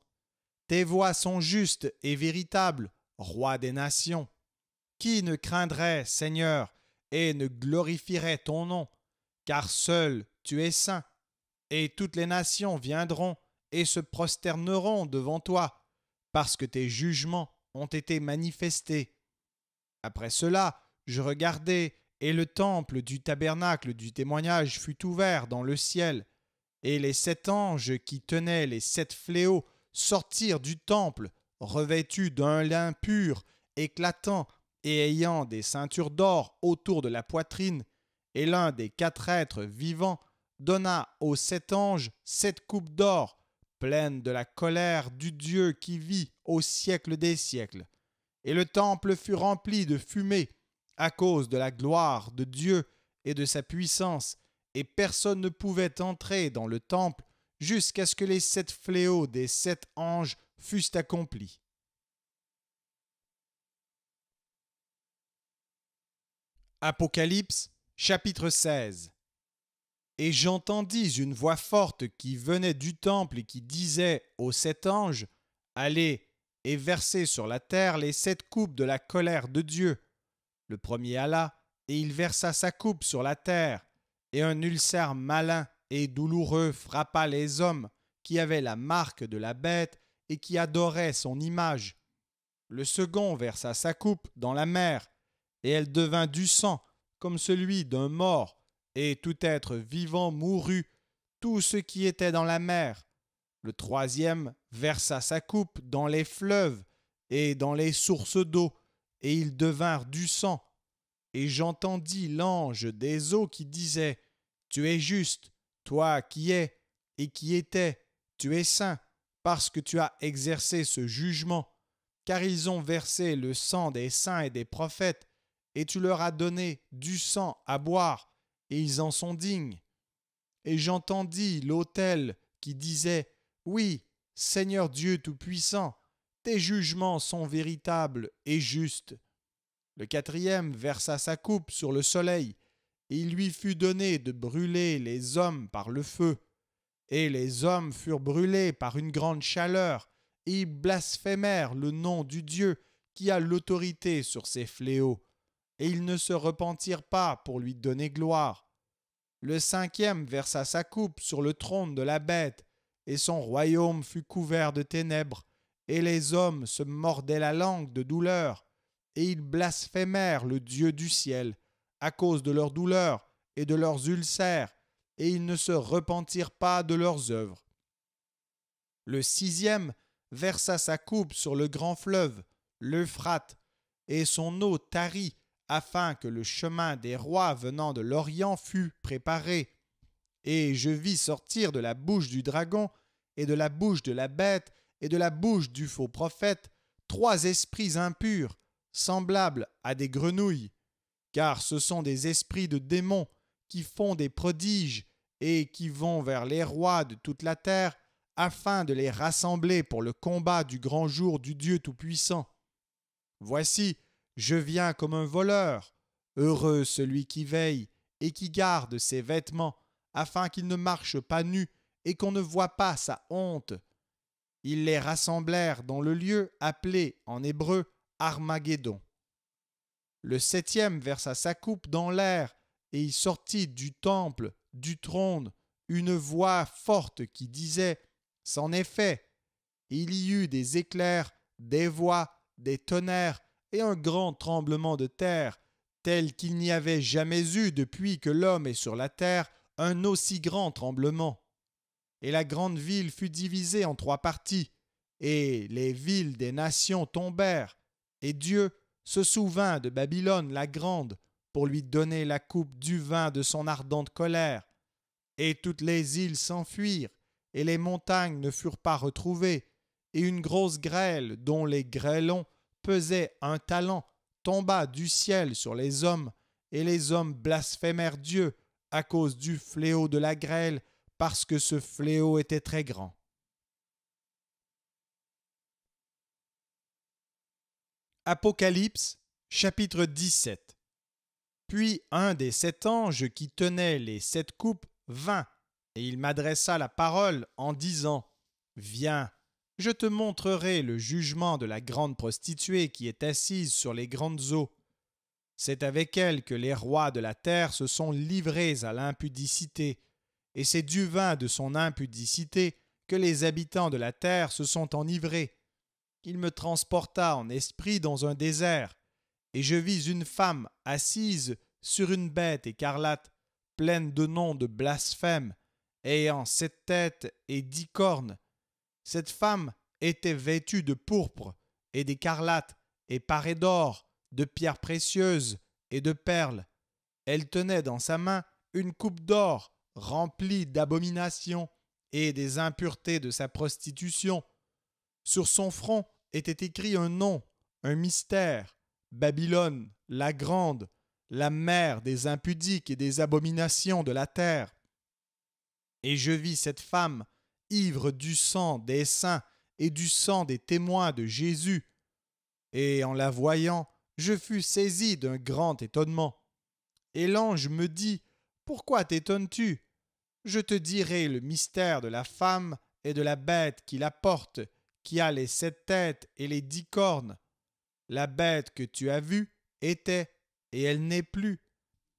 Tes voies sont justes et véritables, Roi des nations. Qui ne craindrait, Seigneur, et ne glorifierait ton nom, car seul tu es saint, et toutes les nations viendront et se prosterneront devant toi, parce que tes jugements ont été manifestés. » Après cela, je regardai, et le temple du tabernacle du témoignage fut ouvert dans le ciel, et les 7 anges qui tenaient les 7 fléaux sortirent du temple, revêtus d'un lin pur, éclatant, et ayant des ceintures d'or autour de la poitrine, et l'un des 4 êtres vivants donna aux 7 anges 7 coupes d'or, pleines de la colère du Dieu qui vit au siècle des siècles. Et le temple fut rempli de fumée à cause de la gloire de Dieu et de sa puissance, et personne ne pouvait entrer dans le temple jusqu'à ce que les 7 fléaux des 7 anges fussent accomplis. Apocalypse, chapitre 16. Et j'entendis une voix forte qui venait du temple et qui disait aux 7 anges « Allez et versez sur la terre les 7 coupes de la colère de Dieu. » Le premier alla, et il versa sa coupe sur la terre, et un ulcère malin et douloureux frappa les hommes qui avaient la marque de la bête et qui adoraient son image. Le second versa sa coupe dans la mer, et elle devint du sang, comme celui d'un mort, et tout être vivant mourut, tout ce qui était dans la mer. Le troisième versa sa coupe dans les fleuves et dans les sources d'eau, et ils devinrent du sang. Et j'entendis l'ange des eaux qui disait « Tu es juste, toi qui es et qui étais, tu es saint, parce que tu as exercé ce jugement, car ils ont versé le sang des saints et des prophètes, et tu leur as donné du sang à boire, et ils en sont dignes. Et j'entendis l'autel qui disait, oui, Seigneur Dieu Tout-Puissant, tes jugements sont véritables et justes. Le quatrième versa sa coupe sur le soleil, et il lui fut donné de brûler les hommes par le feu. Et les hommes furent brûlés par une grande chaleur, et ils blasphémèrent le nom du Dieu qui a l'autorité sur ces fléaux, et ils ne se repentirent pas pour lui donner gloire. Le cinquième versa sa coupe sur le trône de la bête, et son royaume fut couvert de ténèbres, et les hommes se mordaient la langue de douleur, et ils blasphémèrent le Dieu du ciel, à cause de leur douleur et de leurs ulcères, et ils ne se repentirent pas de leurs œuvres. Le sixième versa sa coupe sur le grand fleuve, l'Euphrate, et son eau tarit, afin que le chemin des rois venant de l'Orient fût préparé. Et je vis sortir de la bouche du dragon, et de la bouche de la bête, et de la bouche du faux prophète, 3 esprits impurs, semblables à des grenouilles, car ce sont des esprits de démons qui font des prodiges et qui vont vers les rois de toute la terre, afin de les rassembler pour le combat du grand jour du Dieu Tout-Puissant. Voici, je viens comme un voleur. Heureux celui qui veille et qui garde ses vêtements, afin qu'il ne marche pas nu et qu'on ne voie pas sa honte. Ils les rassemblèrent dans le lieu appelé en hébreu Armageddon. Le septième versa sa coupe dans l'air, et il sortit du temple, du trône, une voix forte qui disait « C'en est fait !» Il y eut des éclairs, des voix, des tonnerres et un grand tremblement de terre, tel qu'il n'y avait jamais eu depuis que l'homme est sur la terre un aussi grand tremblement. Et la grande ville fut divisée en 3 parties, et les villes des nations tombèrent, et Dieu se souvint de Babylone la grande pour lui donner la coupe du vin de son ardente colère. Et toutes les îles s'enfuirent, et les montagnes ne furent pas retrouvées, et une grosse grêle dont les grêlons pesaient 1 talent tomba du ciel sur les hommes, et les hommes blasphémèrent Dieu à cause du fléau de la grêle, parce que ce fléau était très grand. Apocalypse, chapitre 17. Puis un des 7 anges qui tenait les 7 coupes vint, et il m'adressa la parole en disant « Viens, je te montrerai le jugement de la grande prostituée qui est assise sur les grandes eaux. C'est avec elle que les rois de la terre se sont livrés à l'impudicité, et c'est du vin de son impudicité que les habitants de la terre se sont enivrés. Il me transporta en esprit dans un désert, et je vis une femme assise sur une bête écarlate, pleine de noms de blasphème, ayant 7 têtes et 10 cornes. Cette femme était vêtue de pourpre et d'écarlate, et parée d'or, de pierres précieuses et de perles. Elle tenait dans sa main une coupe d'or remplie d'abominations et des impuretés de sa prostitution. Sur son front était écrit un nom, un mystère, Babylone, la grande, la mère des impudiques et des abominations de la terre. Et je vis cette femme, ivre du sang des saints et du sang des témoins de Jésus. Et en la voyant, je fus saisi d'un grand étonnement. Et l'ange me dit, « Pourquoi t'étonnes-tu ? Je te dirai le mystère de la femme et de la bête qui la porte, qui a les 7 têtes et les 10 cornes. La bête que tu as vue était, et elle n'est plus.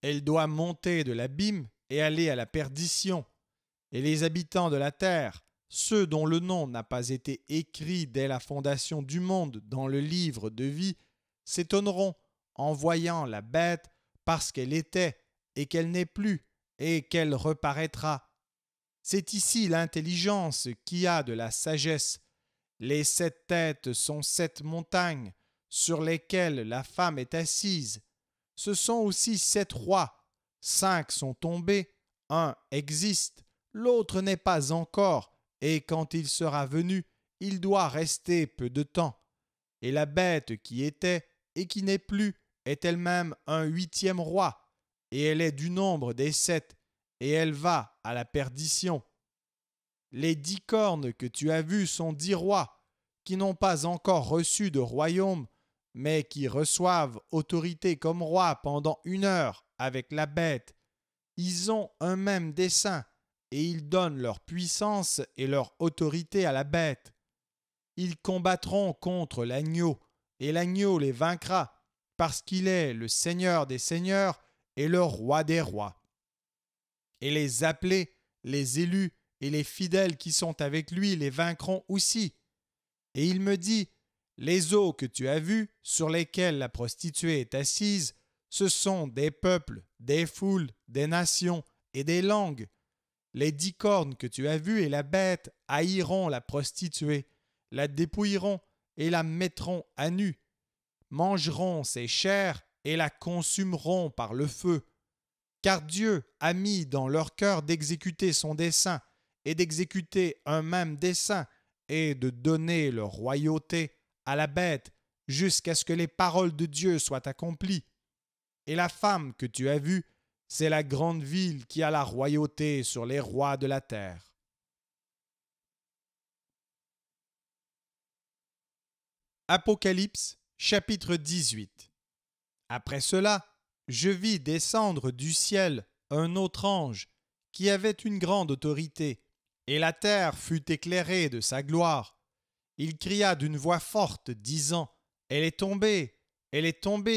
Elle doit monter de l'abîme et aller à la perdition. Et les habitants de la terre, ceux dont le nom n'a pas été écrit dès la fondation du monde dans le livre de vie, s'étonneront en voyant la bête parce qu'elle était et qu'elle n'est plus et qu'elle reparaîtra. C'est ici l'intelligence qui a de la sagesse. Les 7 têtes sont 7 montagnes sur lesquelles la femme est assise. Ce sont aussi 7 rois. 5 sont tombés, un existe. l'autre n'est pas encore, et quand il sera venu, il doit rester peu de temps. Et la bête qui était et qui n'est plus est elle-même un huitième roi, et elle est du nombre des 7, et elle va à la perdition. Les 10 cornes que tu as vues sont 10 rois, qui n'ont pas encore reçu de royaume, mais qui reçoivent autorité comme rois pendant 1 heure avec la bête. Ils ont un même dessein, et ils donnent leur puissance et leur autorité à la bête. Ils combattront contre l'agneau, et l'agneau les vaincra, parce qu'il est le Seigneur des seigneurs et le Roi des rois. Et les appelés, les élus et les fidèles qui sont avec lui les vaincront aussi. Et il me dit, les eaux que tu as vues, sur lesquelles la prostituée est assise, ce sont des peuples, des foules, des nations et des langues. Les 10 cornes que tu as vues et la bête haïront la prostituée, la dépouilleront et la mettront à nu, mangeront ses chairs et la consumeront par le feu. Car Dieu a mis dans leur cœur d'exécuter son dessein et d'exécuter un même dessein et de donner leur royauté à la bête jusqu'à ce que les paroles de Dieu soient accomplies. Et la femme que tu as vue, c'est la grande ville qui a la royauté sur les rois de la terre. Apocalypse, chapitre 18. Après cela, je vis descendre du ciel un autre ange qui avait une grande autorité, et la terre fut éclairée de sa gloire. Il cria d'une voix forte, disant, « Elle est tombée,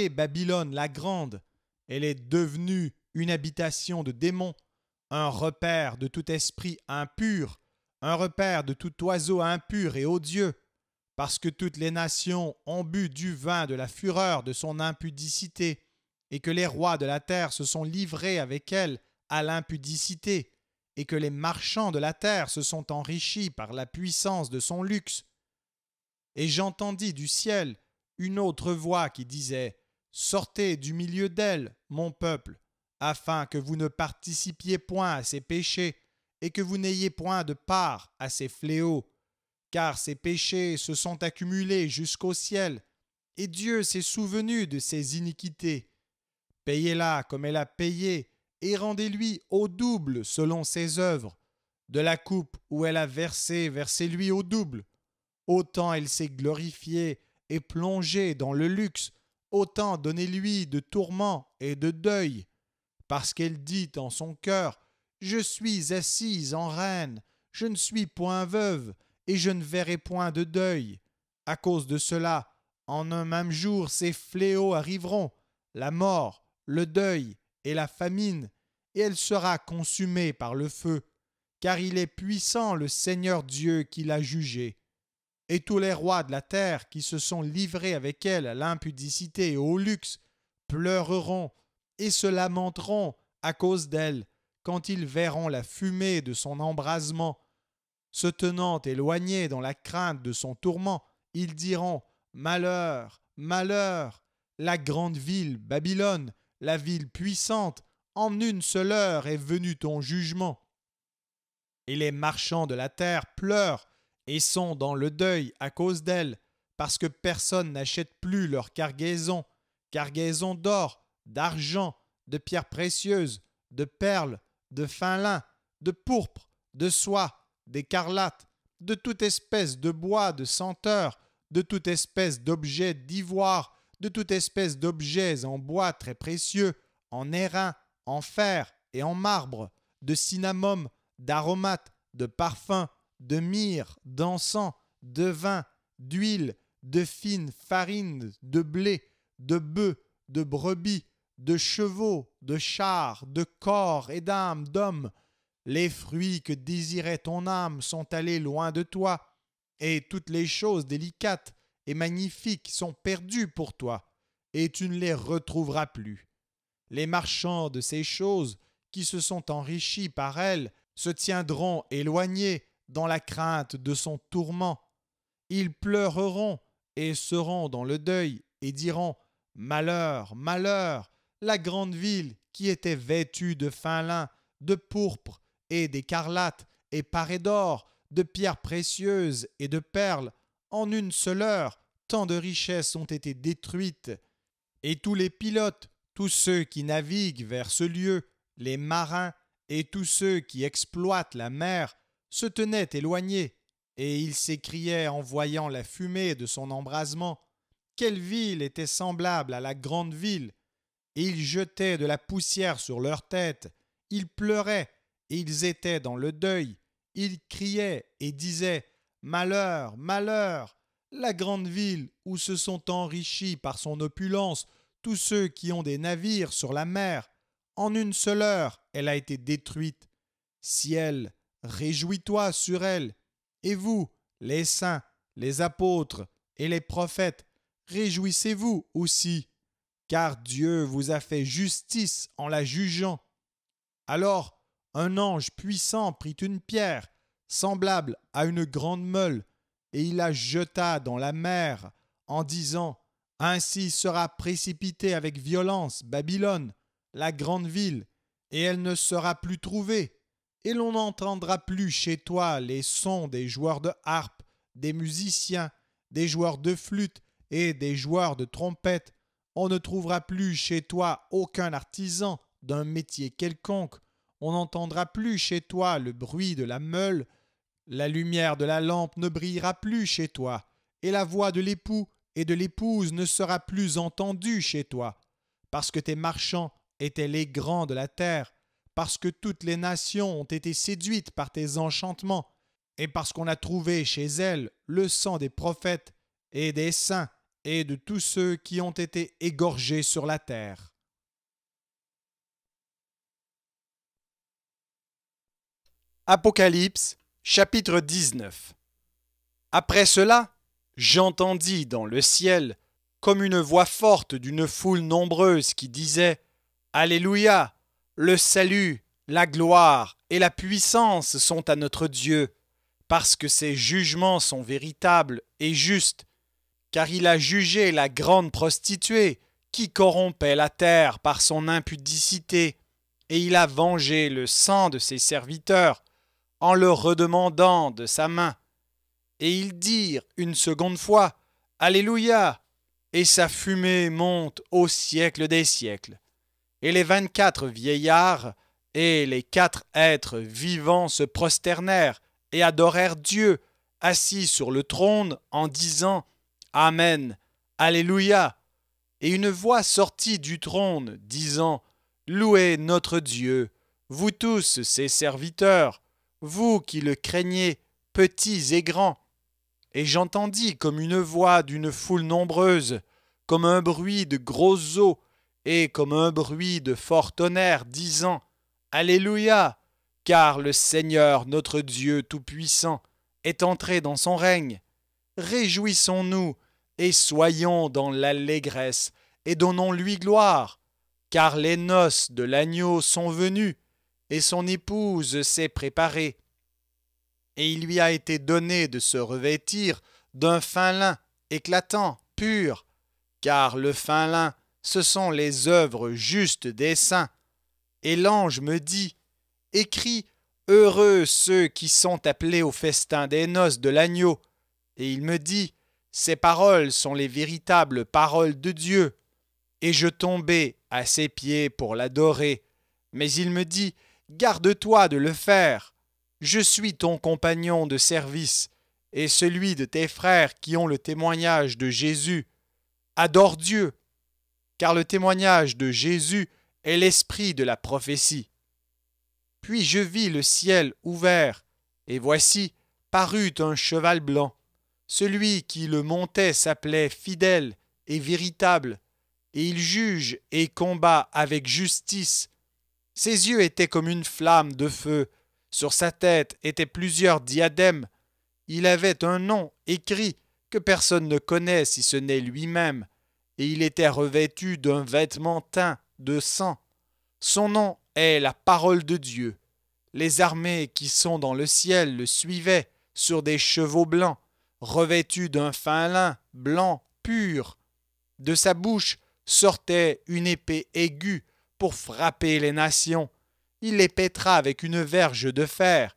Babylone la grande, elle est devenue une habitation de démons, un repère de tout esprit impur, un repère de tout oiseau impur et odieux, parce que toutes les nations ont bu du vin de la fureur de son impudicité, et que les rois de la terre se sont livrés avec elle à l'impudicité, et que les marchands de la terre se sont enrichis par la puissance de son luxe. Et j'entendis du ciel une autre voix qui disait, « Sortez du milieu d'elle, mon peuple, afin que vous ne participiez point à ses péchés, et que vous n'ayez point de part à ses fléaux, car ses péchés se sont accumulés jusqu'au ciel, et Dieu s'est souvenu de ses iniquités. Payez-la comme elle a payé, et rendez-lui au double selon ses œuvres. De la coupe où elle a versé, versez-lui au double. Autant elle s'est glorifiée et plongée dans le luxe, autant donnez-lui de tourments et de deuil. Parce qu'elle dit en son cœur, « Je suis assise en reine, je ne suis point veuve, et je ne verrai point de deuil. » À cause de cela, en un même jour, ces fléaux arriveront, la mort, le deuil et la famine, et elle sera consumée par le feu, car il est puissant le Seigneur Dieu qui l'a jugée. Et tous les rois de la terre qui se sont livrés avec elle à l'impudicité et au luxe pleureront et se lamenteront à cause d'elle quand ils verront la fumée de son embrasement. Se tenant éloignés dans la crainte de son tourment, ils diront « Malheur, malheur, la grande ville Babylone, la ville puissante, en une seule heure est venu ton jugement. » Et les marchands de la terre pleurent et sont dans le deuil à cause d'elle, parce que personne n'achète plus leur cargaison d'or, d'argent, de pierres précieuses, de perles, de fin lin, de pourpre, de soie, d'écarlate, de toute espèce de bois de senteur, de toute espèce d'objets d'ivoire, de toute espèce d'objets en bois très précieux, en airain, en fer et en marbre, de cinnamome, d'aromates, de parfums, de myrrhe, d'encens, de vin, d'huile, de fine farine, de blé, de bœufs, de brebis, de chevaux, de chars, de corps et d'âmes d'hommes. Les fruits que désirait ton âme sont allés loin de toi, et toutes les choses délicates et magnifiques sont perdues pour toi, et tu ne les retrouveras plus. Les marchands de ces choses qui se sont enrichis par elles se tiendront éloignés dans la crainte de son tourment. Ils pleureront et seront dans le deuil et diront « Malheur, malheur, la grande ville qui était vêtue de fin lin, de pourpre et d'écarlate, et paré d'or, de pierres précieuses et de perles. En une seule heure, tant de richesses ont été détruites. Et tous les pilotes, tous ceux qui naviguent vers ce lieu, les marins et tous ceux qui exploitent la mer, se tenaient éloignés, et ils s'écriaient en voyant la fumée de son embrasement: quelle ville était semblable à la grande ville! Et ils jetaient de la poussière sur leurs têtes, ils pleuraient, et ils étaient dans le deuil, ils criaient et disaient: malheur, malheur! La grande ville où se sont enrichis par son opulence tous ceux qui ont des navires sur la mer. En une seule heure, elle a été détruite. Ciel, réjouis-toi sur elle. Et vous, les saints, les apôtres et les prophètes, réjouissez-vous aussi, car Dieu vous a fait justice en la jugeant. Alors, un ange puissant prit une pierre, semblable à une grande meule, et il la jeta dans la mer, en disant: ainsi sera précipitée avec violence Babylone, la grande ville, et elle ne sera plus trouvée. Et l'on n'entendra plus chez toi les sons des joueurs de harpe, des musiciens, des joueurs de flûte et des joueurs de trompette. On ne trouvera plus chez toi aucun artisan d'un métier quelconque. On n'entendra plus chez toi le bruit de la meule. La lumière de la lampe ne brillera plus chez toi, et la voix de l'époux et de l'épouse ne sera plus entendue chez toi, parce que tes marchands étaient les grands de la terre, parce que toutes les nations ont été séduites par tes enchantements, et parce qu'on a trouvé chez elles le sang des prophètes et des saints et de tous ceux qui ont été égorgés sur la terre. Apocalypse, chapitre 19. Après cela, j'entendis dans le ciel comme une voix forte d'une foule nombreuse qui disait: Alléluia! Le salut, la gloire et la puissance sont à notre Dieu, parce que ses jugements sont véritables et justes, car il a jugé la grande prostituée qui corrompait la terre par son impudicité, et il a vengé le sang de ses serviteurs en le redemandant de sa main. Et ils dirent une seconde fois: Alléluia! Et sa fumée monte au siècle des siècles. Et les 24 vieillards et les 4 êtres vivants se prosternèrent et adorèrent Dieu, assis sur le trône, en disant: Amen, Alléluia. Et une voix sortit du trône, disant: Louez notre Dieu, vous tous ses serviteurs, vous qui le craignez, petits et grands. Et j'entendis comme une voix d'une foule nombreuse, comme un bruit de grosses eaux, et comme un bruit de fort tonnerre, disant: Alléluia, car le Seigneur notre Dieu Tout-Puissant est entré dans son règne. Réjouissons-nous et soyons dans l'allégresse, et donnons-lui gloire, car les noces de l'agneau sont venues, et son épouse s'est préparée. Et il lui a été donné de se revêtir d'un fin lin éclatant, pur, car le fin lin, ce sont les œuvres justes des saints. Et l'ange me dit: Écris: Heureux ceux qui sont appelés au festin des noces de l'agneau. Et il me dit: Ces paroles sont les véritables paroles de Dieu. Et je tombai à ses pieds pour l'adorer. Mais il me dit: Garde-toi de le faire. Je suis ton compagnon de service et celui de tes frères qui ont le témoignage de Jésus. Adore Dieu, car le témoignage de Jésus est l'esprit de la prophétie. Puis je vis le ciel ouvert, et voici parut un cheval blanc. Celui qui le montait s'appelait Fidèle et Véritable, et il juge et combat avec justice. Ses yeux étaient comme une flamme de feu, sur sa tête étaient plusieurs diadèmes. Il avait un nom écrit que personne ne connaît si ce n'est lui-même, et il était revêtu d'un vêtement teint de sang. Son nom est la parole de Dieu. Les armées qui sont dans le ciel le suivaient sur des chevaux blancs, revêtus d'un fin lin blanc pur. De sa bouche sortait une épée aiguë pour frapper les nations, il les pètera avec une verge de fer,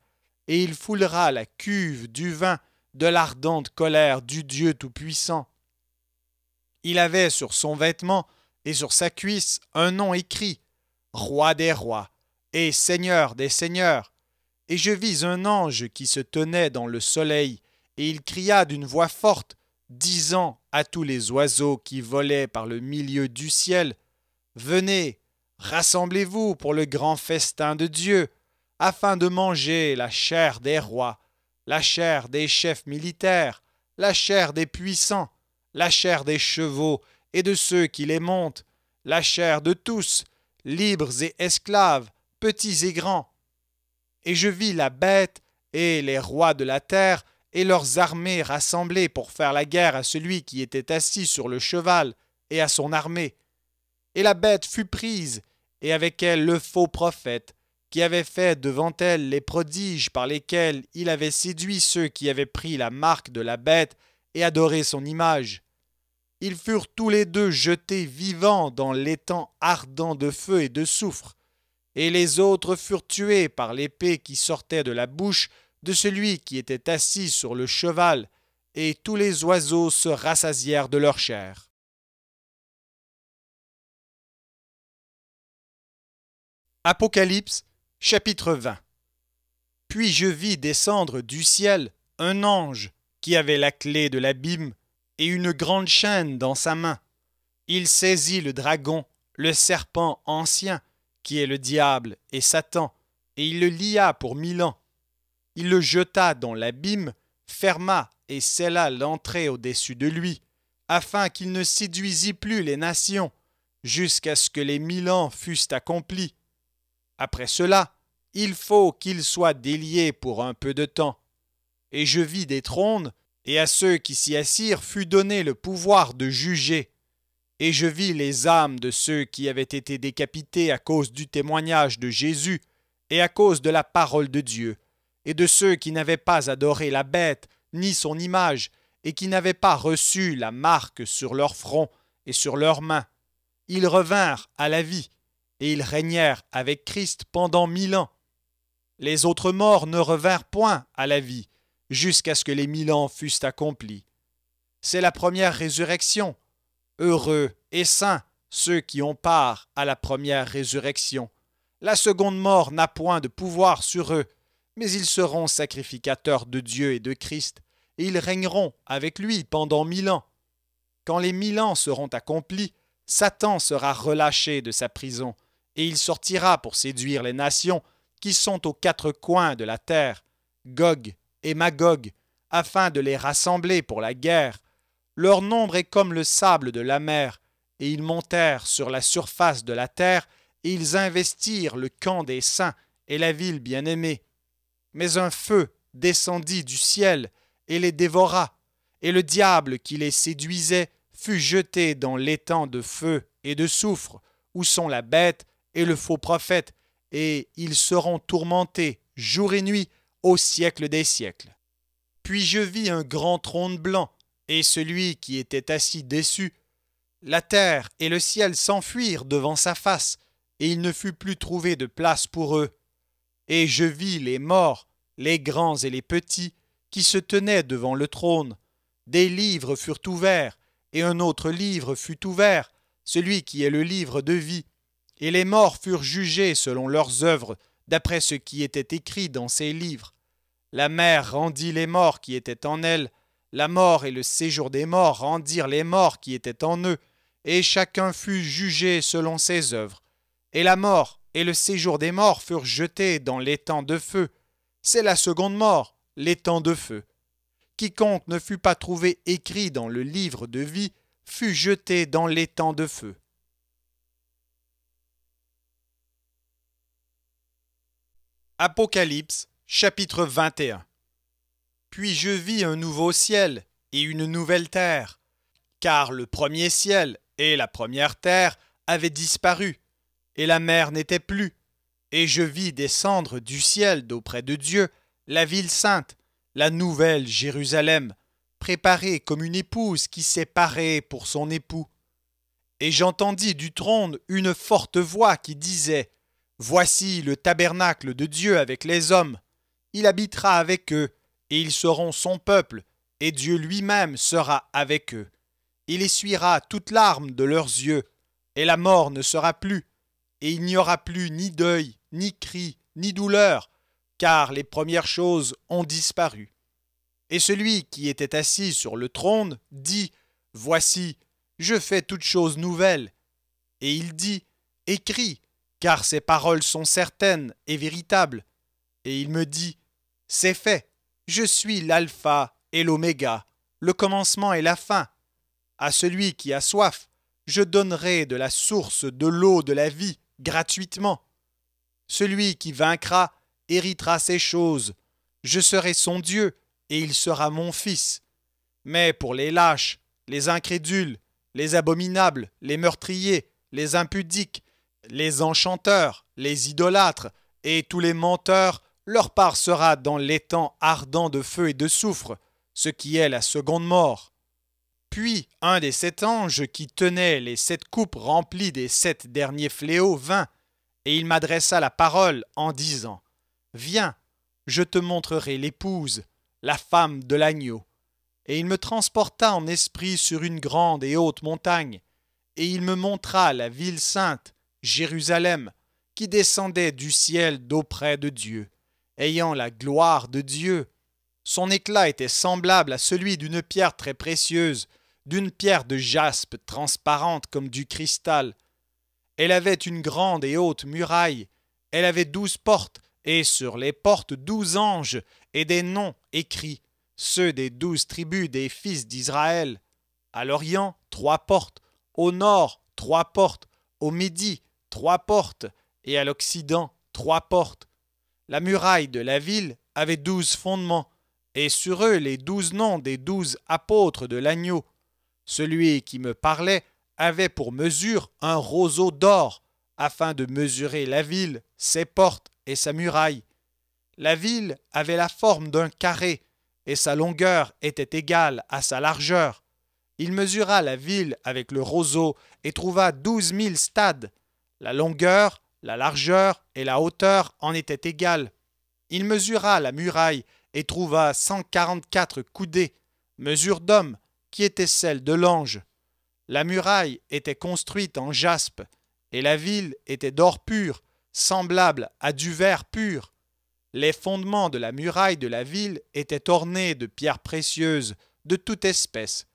et il foulera la cuve du vin de l'ardente colère du Dieu Tout-Puissant. Il avait sur son vêtement et sur sa cuisse un nom écrit, Roi des rois et Seigneur des seigneurs. Et je vis un ange qui se tenait dans le soleil, et il cria d'une voix forte, disant à tous les oiseaux qui volaient par le milieu du ciel, Venez, rassemblez-vous pour le grand festin de Dieu, afin de manger la chair des rois, la chair des chefs militaires, la chair des puissants, la chair des chevaux et de ceux qui les montent, la chair de tous, libres et esclaves, petits et grands. Et je vis la bête et les rois de la terre et leurs armées rassemblées pour faire la guerre à celui qui était assis sur le cheval et à son armée. Et la bête fut prise, et avec elle le faux prophète, qui avait fait devant elle les prodiges par lesquels il avait séduit ceux qui avaient pris la marque de la bête et adoré son image. Ils furent tous les deux jetés vivants dans l'étang ardent de feu et de soufre, et les autres furent tués par l'épée qui sortait de la bouche de celui qui était assis sur le cheval, et tous les oiseaux se rassasièrent de leur chair. Apocalypse, chapitre 20. Puis je vis descendre du ciel un ange qui avait la clé de l'abîme et une grande chaîne dans sa main. Il saisit le dragon, le serpent ancien, qui est le diable et Satan, et il le lia pour 1000 ans. Il le jeta dans l'abîme, ferma et scella l'entrée au-dessus de lui, afin qu'il ne séduisît plus les nations, jusqu'à ce que les 1000 ans fussent accomplis. Après cela, il faut qu'il soit délié pour un peu de temps. Et je vis des trônes, et à ceux qui s'y assirent fut donné le pouvoir de juger. Et je vis les âmes de ceux qui avaient été décapités à cause du témoignage de Jésus et à cause de la parole de Dieu, et de ceux qui n'avaient pas adoré la bête ni son image, et qui n'avaient pas reçu la marque sur leur front et sur leurs mains. Ils revinrent à la vie, et ils régnèrent avec Christ pendant 1000 ans. Les autres morts ne revinrent point à la vie, jusqu'à ce que les 1000 ans fussent accomplis. C'est la première résurrection. Heureux et saints ceux qui ont part à la première résurrection. La seconde mort n'a point de pouvoir sur eux, mais ils seront sacrificateurs de Dieu et de Christ, et ils régneront avec lui pendant 1000 ans. Quand les 1000 ans seront accomplis, Satan sera relâché de sa prison, et il sortira pour séduire les nations qui sont aux 4 coins de la terre, Gog et Magog, afin de les rassembler pour la guerre. Leur nombre est comme le sable de la mer, et ils montèrent sur la surface de la terre, et ils investirent le camp des saints et la ville bien-aimée. Mais un feu descendit du ciel et les dévora, et le diable qui les séduisait fut jeté dans l'étang de feu et de soufre, où sont la bête et le faux prophète, et ils seront tourmentés jour et nuit au siècle des siècles. Puis je vis un grand trône blanc, et celui qui était assis dessus. La terre et le ciel s'enfuirent devant sa face, et il ne fut plus trouvé de place pour eux. Et je vis les morts, les grands et les petits, qui se tenaient devant le trône. Des livres furent ouverts, et un autre livre fut ouvert, celui qui est le livre de vie. Et les morts furent jugés selon leurs œuvres, d'après ce qui était écrit dans ces livres. La mer rendit les morts qui étaient en elle, la mort et le séjour des morts rendirent les morts qui étaient en eux, et chacun fut jugé selon ses œuvres. Et la mort et le séjour des morts furent jetés dans l'étang de feu. C'est la seconde mort, l'étang de feu. Quiconque ne fut pas trouvé écrit dans le livre de vie fut jeté dans l'étang de feu. Apocalypse, chapitre 21. Puis je vis un nouveau ciel et une nouvelle terre, car le premier ciel et la première terre avaient disparu, et la mer n'était plus. Et je vis descendre du ciel d'auprès de Dieu la ville sainte, la nouvelle Jérusalem, préparée comme une épouse qui s'est parée pour son époux. Et j'entendis du trône une forte voix qui disait : Voici le tabernacle de Dieu avec les hommes. Il habitera avec eux, et ils seront son peuple, et Dieu lui-même sera avec eux. Il essuiera toute larme de leurs yeux, et la mort ne sera plus, et il n'y aura plus ni deuil, ni cri, ni douleur, car les premières choses ont disparu. Et celui qui était assis sur le trône dit, « Voici, je fais toutes choses nouvelles. » Et il dit, « Écris, car ces paroles sont certaines et véritables. » Et il me dit, « C'est fait, je suis l'alpha et l'oméga, le commencement et la fin. À celui qui a soif, je donnerai de la source de l'eau de la vie gratuitement. Celui qui vaincra héritera ces choses. Je serai son Dieu, et il sera mon fils. Mais pour les lâches, les incrédules, les abominables, les meurtriers, les impudiques, les enchanteurs, les idolâtres et tous les menteurs, leur part sera dans l'étang ardent de feu et de soufre, ce qui est la seconde mort. » Puis un des 7 anges qui tenaient les 7 coupes remplies des 7 derniers fléaux vint, et il m'adressa la parole en disant, « Viens, je te montrerai l'épouse, la femme de l'agneau. » Et il me transporta en esprit sur une grande et haute montagne, et il me montra la ville sainte, Jérusalem, qui descendait du ciel d'auprès de Dieu, ayant la gloire de Dieu. Son éclat était semblable à celui d'une pierre très précieuse, d'une pierre de jaspe transparente comme du cristal. Elle avait une grande et haute muraille, elle avait 12 portes, et sur les portes 12 anges, et des noms écrits, ceux des 12 tribus des fils d'Israël. À l'Orient, 3 portes, au Nord, 3 portes, au Midi, 3 portes, et à l'Occident, 3 portes. La muraille de la ville avait 12 fondements, et sur eux les 12 noms des 12 apôtres de l'agneau. Celui qui me parlait avait pour mesure un roseau d'or, afin de mesurer la ville, ses portes et sa muraille. La ville avait la forme d'un carré, et sa longueur était égale à sa largeur. Il mesura la ville avec le roseau et trouva 12 000 stades. La longueur, la largeur et la hauteur en étaient égales. Il mesura la muraille et trouva 144 coudées, mesure d'homme, qui était celle de l'ange. La muraille était construite en jaspe, et la ville était d'or pur, semblable à du verre pur. Les fondements de la muraille de la ville étaient ornés de pierres précieuses, de toute espèce.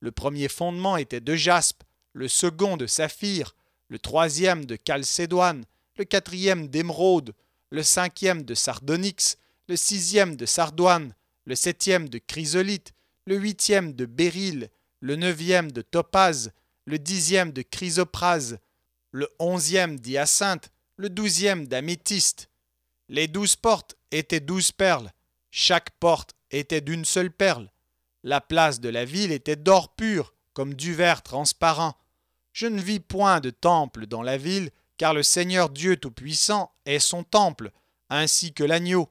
Le premier fondement était de jaspe, le second de saphir, le troisième de chalcédoine, le quatrième d'émeraude, le cinquième de sardonyx, le sixième de sardoine, le septième de chrysolite, le huitième de béryl, le neuvième de topaze, le 10e de chrysoprase, le 11e d'hyacinthe, le 12e d'améthyste. Les 12 portes étaient 12 perles, chaque porte était d'une seule perle. La place de la ville était d'or pur, comme du verre transparent. Je ne vis point de temple dans la ville, car le Seigneur Dieu Tout-Puissant est son temple, ainsi que l'agneau.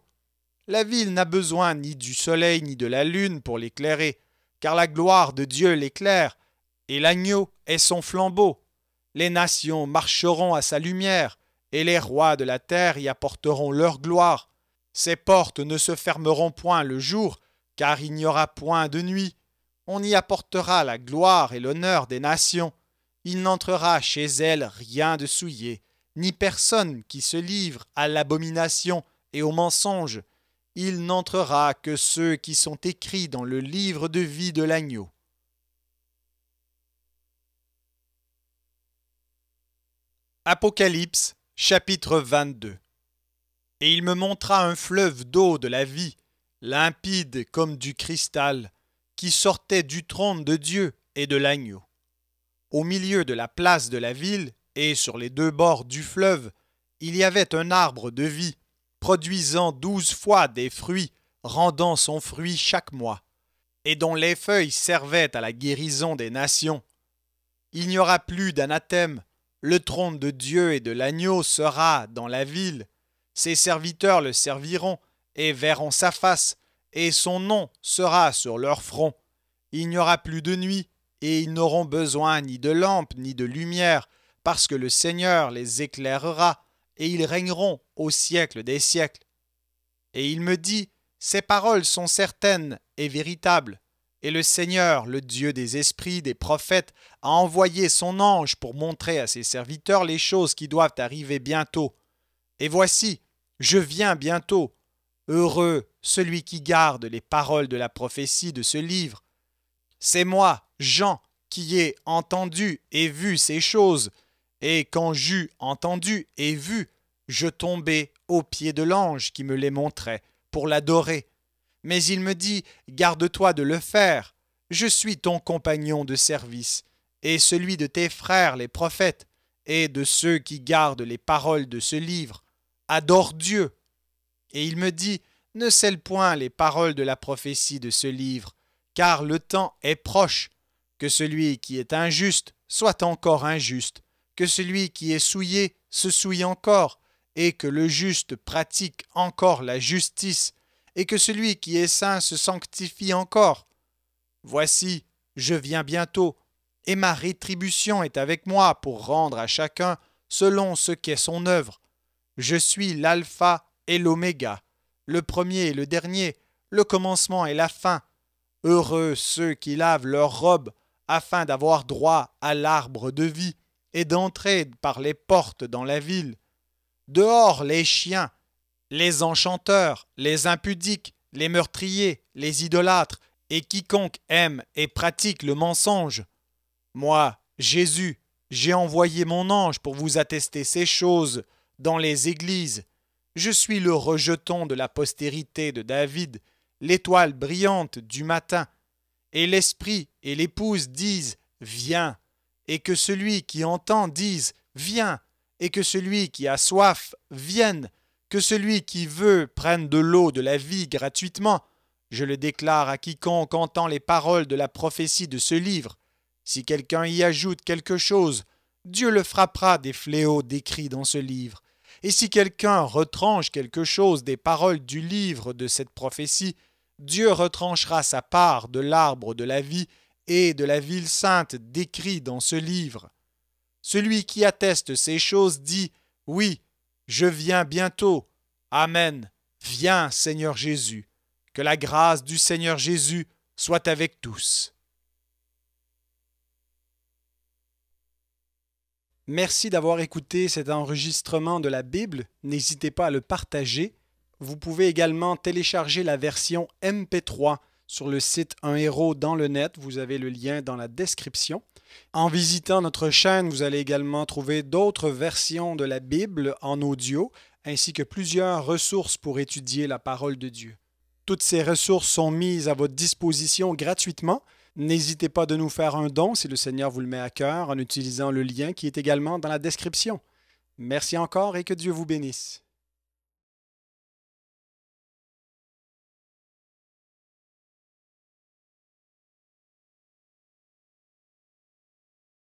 La ville n'a besoin ni du soleil ni de la lune pour l'éclairer, car la gloire de Dieu l'éclaire, et l'agneau est son flambeau. Les nations marcheront à sa lumière, et les rois de la terre y apporteront leur gloire. Ses portes ne se fermeront point le jour, car il n'y aura point de nuit. On y apportera la gloire et l'honneur des nations. Il n'entrera chez elles rien de souillé, ni personne qui se livre à l'abomination et au mensonge. Il n'entrera que ceux qui sont écrits dans le livre de vie de l'agneau. Apocalypse, chapitre 22. Et il me montra un fleuve d'eau de la vie, limpide comme du cristal, qui sortait du trône de Dieu et de l'agneau. Au milieu de la place de la ville et sur les 2 bords du fleuve, il y avait un arbre de vie, produisant 12 fois des fruits, rendant son fruit chaque mois, et dont les feuilles servaient à la guérison des nations. Il n'y aura plus d'anathème, le trône de Dieu et de l'agneau sera dans la ville. Ses serviteurs le serviront et verront sa face, et son nom sera sur leur front. Il n'y aura plus de nuit, et ils n'auront besoin ni de lampe ni de lumière, parce que le Seigneur les éclairera, et ils régneront au siècle des siècles. Et il me dit, ces paroles sont certaines et véritables. Et le Seigneur, le Dieu des esprits, des prophètes, a envoyé son ange pour montrer à ses serviteurs les choses qui doivent arriver bientôt. Et voici, je viens bientôt. Heureux celui qui garde les paroles de la prophétie de ce livre. C'est moi, Jean, qui ai entendu et vu ces choses. Et quand j'eus entendu et vu, je tombai aux pieds de l'ange qui me les montrait pour l'adorer. Mais il me dit, garde-toi de le faire. Je suis ton compagnon de service, et celui de tes frères les prophètes, et de ceux qui gardent les paroles de ce livre. Adore Dieu. Et il me dit, ne scelle point les paroles de la prophétie de ce livre, car le temps est proche. Que celui qui est injuste soit encore injuste, que celui qui est souillé se souille encore, et que le juste pratique encore la justice, et que celui qui est saint se sanctifie encore. Voici, je viens bientôt, et ma rétribution est avec moi pour rendre à chacun selon ce qu'est son œuvre. Je suis l'alpha et l'oméga, le premier et le dernier, le commencement et la fin. Heureux ceux qui lavent leurs robes, afin d'avoir droit à l'arbre de vie, et d'entrer par les portes dans la ville. Dehors les chiens, les enchanteurs, les impudiques, les meurtriers, les idolâtres, et quiconque aime et pratique le mensonge. Moi, Jésus, j'ai envoyé mon ange pour vous attester ces choses dans les églises. Je suis le rejeton de la postérité de David, l'étoile brillante du matin. Et l'esprit et l'épouse disent « Viens », et que celui qui entend dise « Viens », et que celui qui a soif vienne, que celui qui veut prenne de l'eau de la vie gratuitement. Je le déclare à quiconque entend les paroles de la prophétie de ce livre. Si quelqu'un y ajoute quelque chose, Dieu le frappera des fléaux décrits dans ce livre. Et si quelqu'un retranche quelque chose des paroles du livre de cette prophétie, Dieu retranchera sa part de l'arbre de la vie et de la ville sainte décrit dans ce livre. Celui qui atteste ces choses dit « Oui, je viens bientôt. Amen. Viens, Seigneur Jésus. Que la grâce du Seigneur Jésus soit avec tous. » Merci d'avoir écouté cet enregistrement de la Bible. N'hésitez pas à le partager. Vous pouvez également télécharger la version MP3 sur le site Un Héros dans le net. Vous avez le lien dans la description. En visitant notre chaîne, vous allez également trouver d'autres versions de la Bible en audio, ainsi que plusieurs ressources pour étudier la parole de Dieu. Toutes ces ressources sont mises à votre disposition gratuitement. N'hésitez pas de nous faire un don si le Seigneur vous le met à cœur en utilisant le lien qui est également dans la description. Merci encore et que Dieu vous bénisse.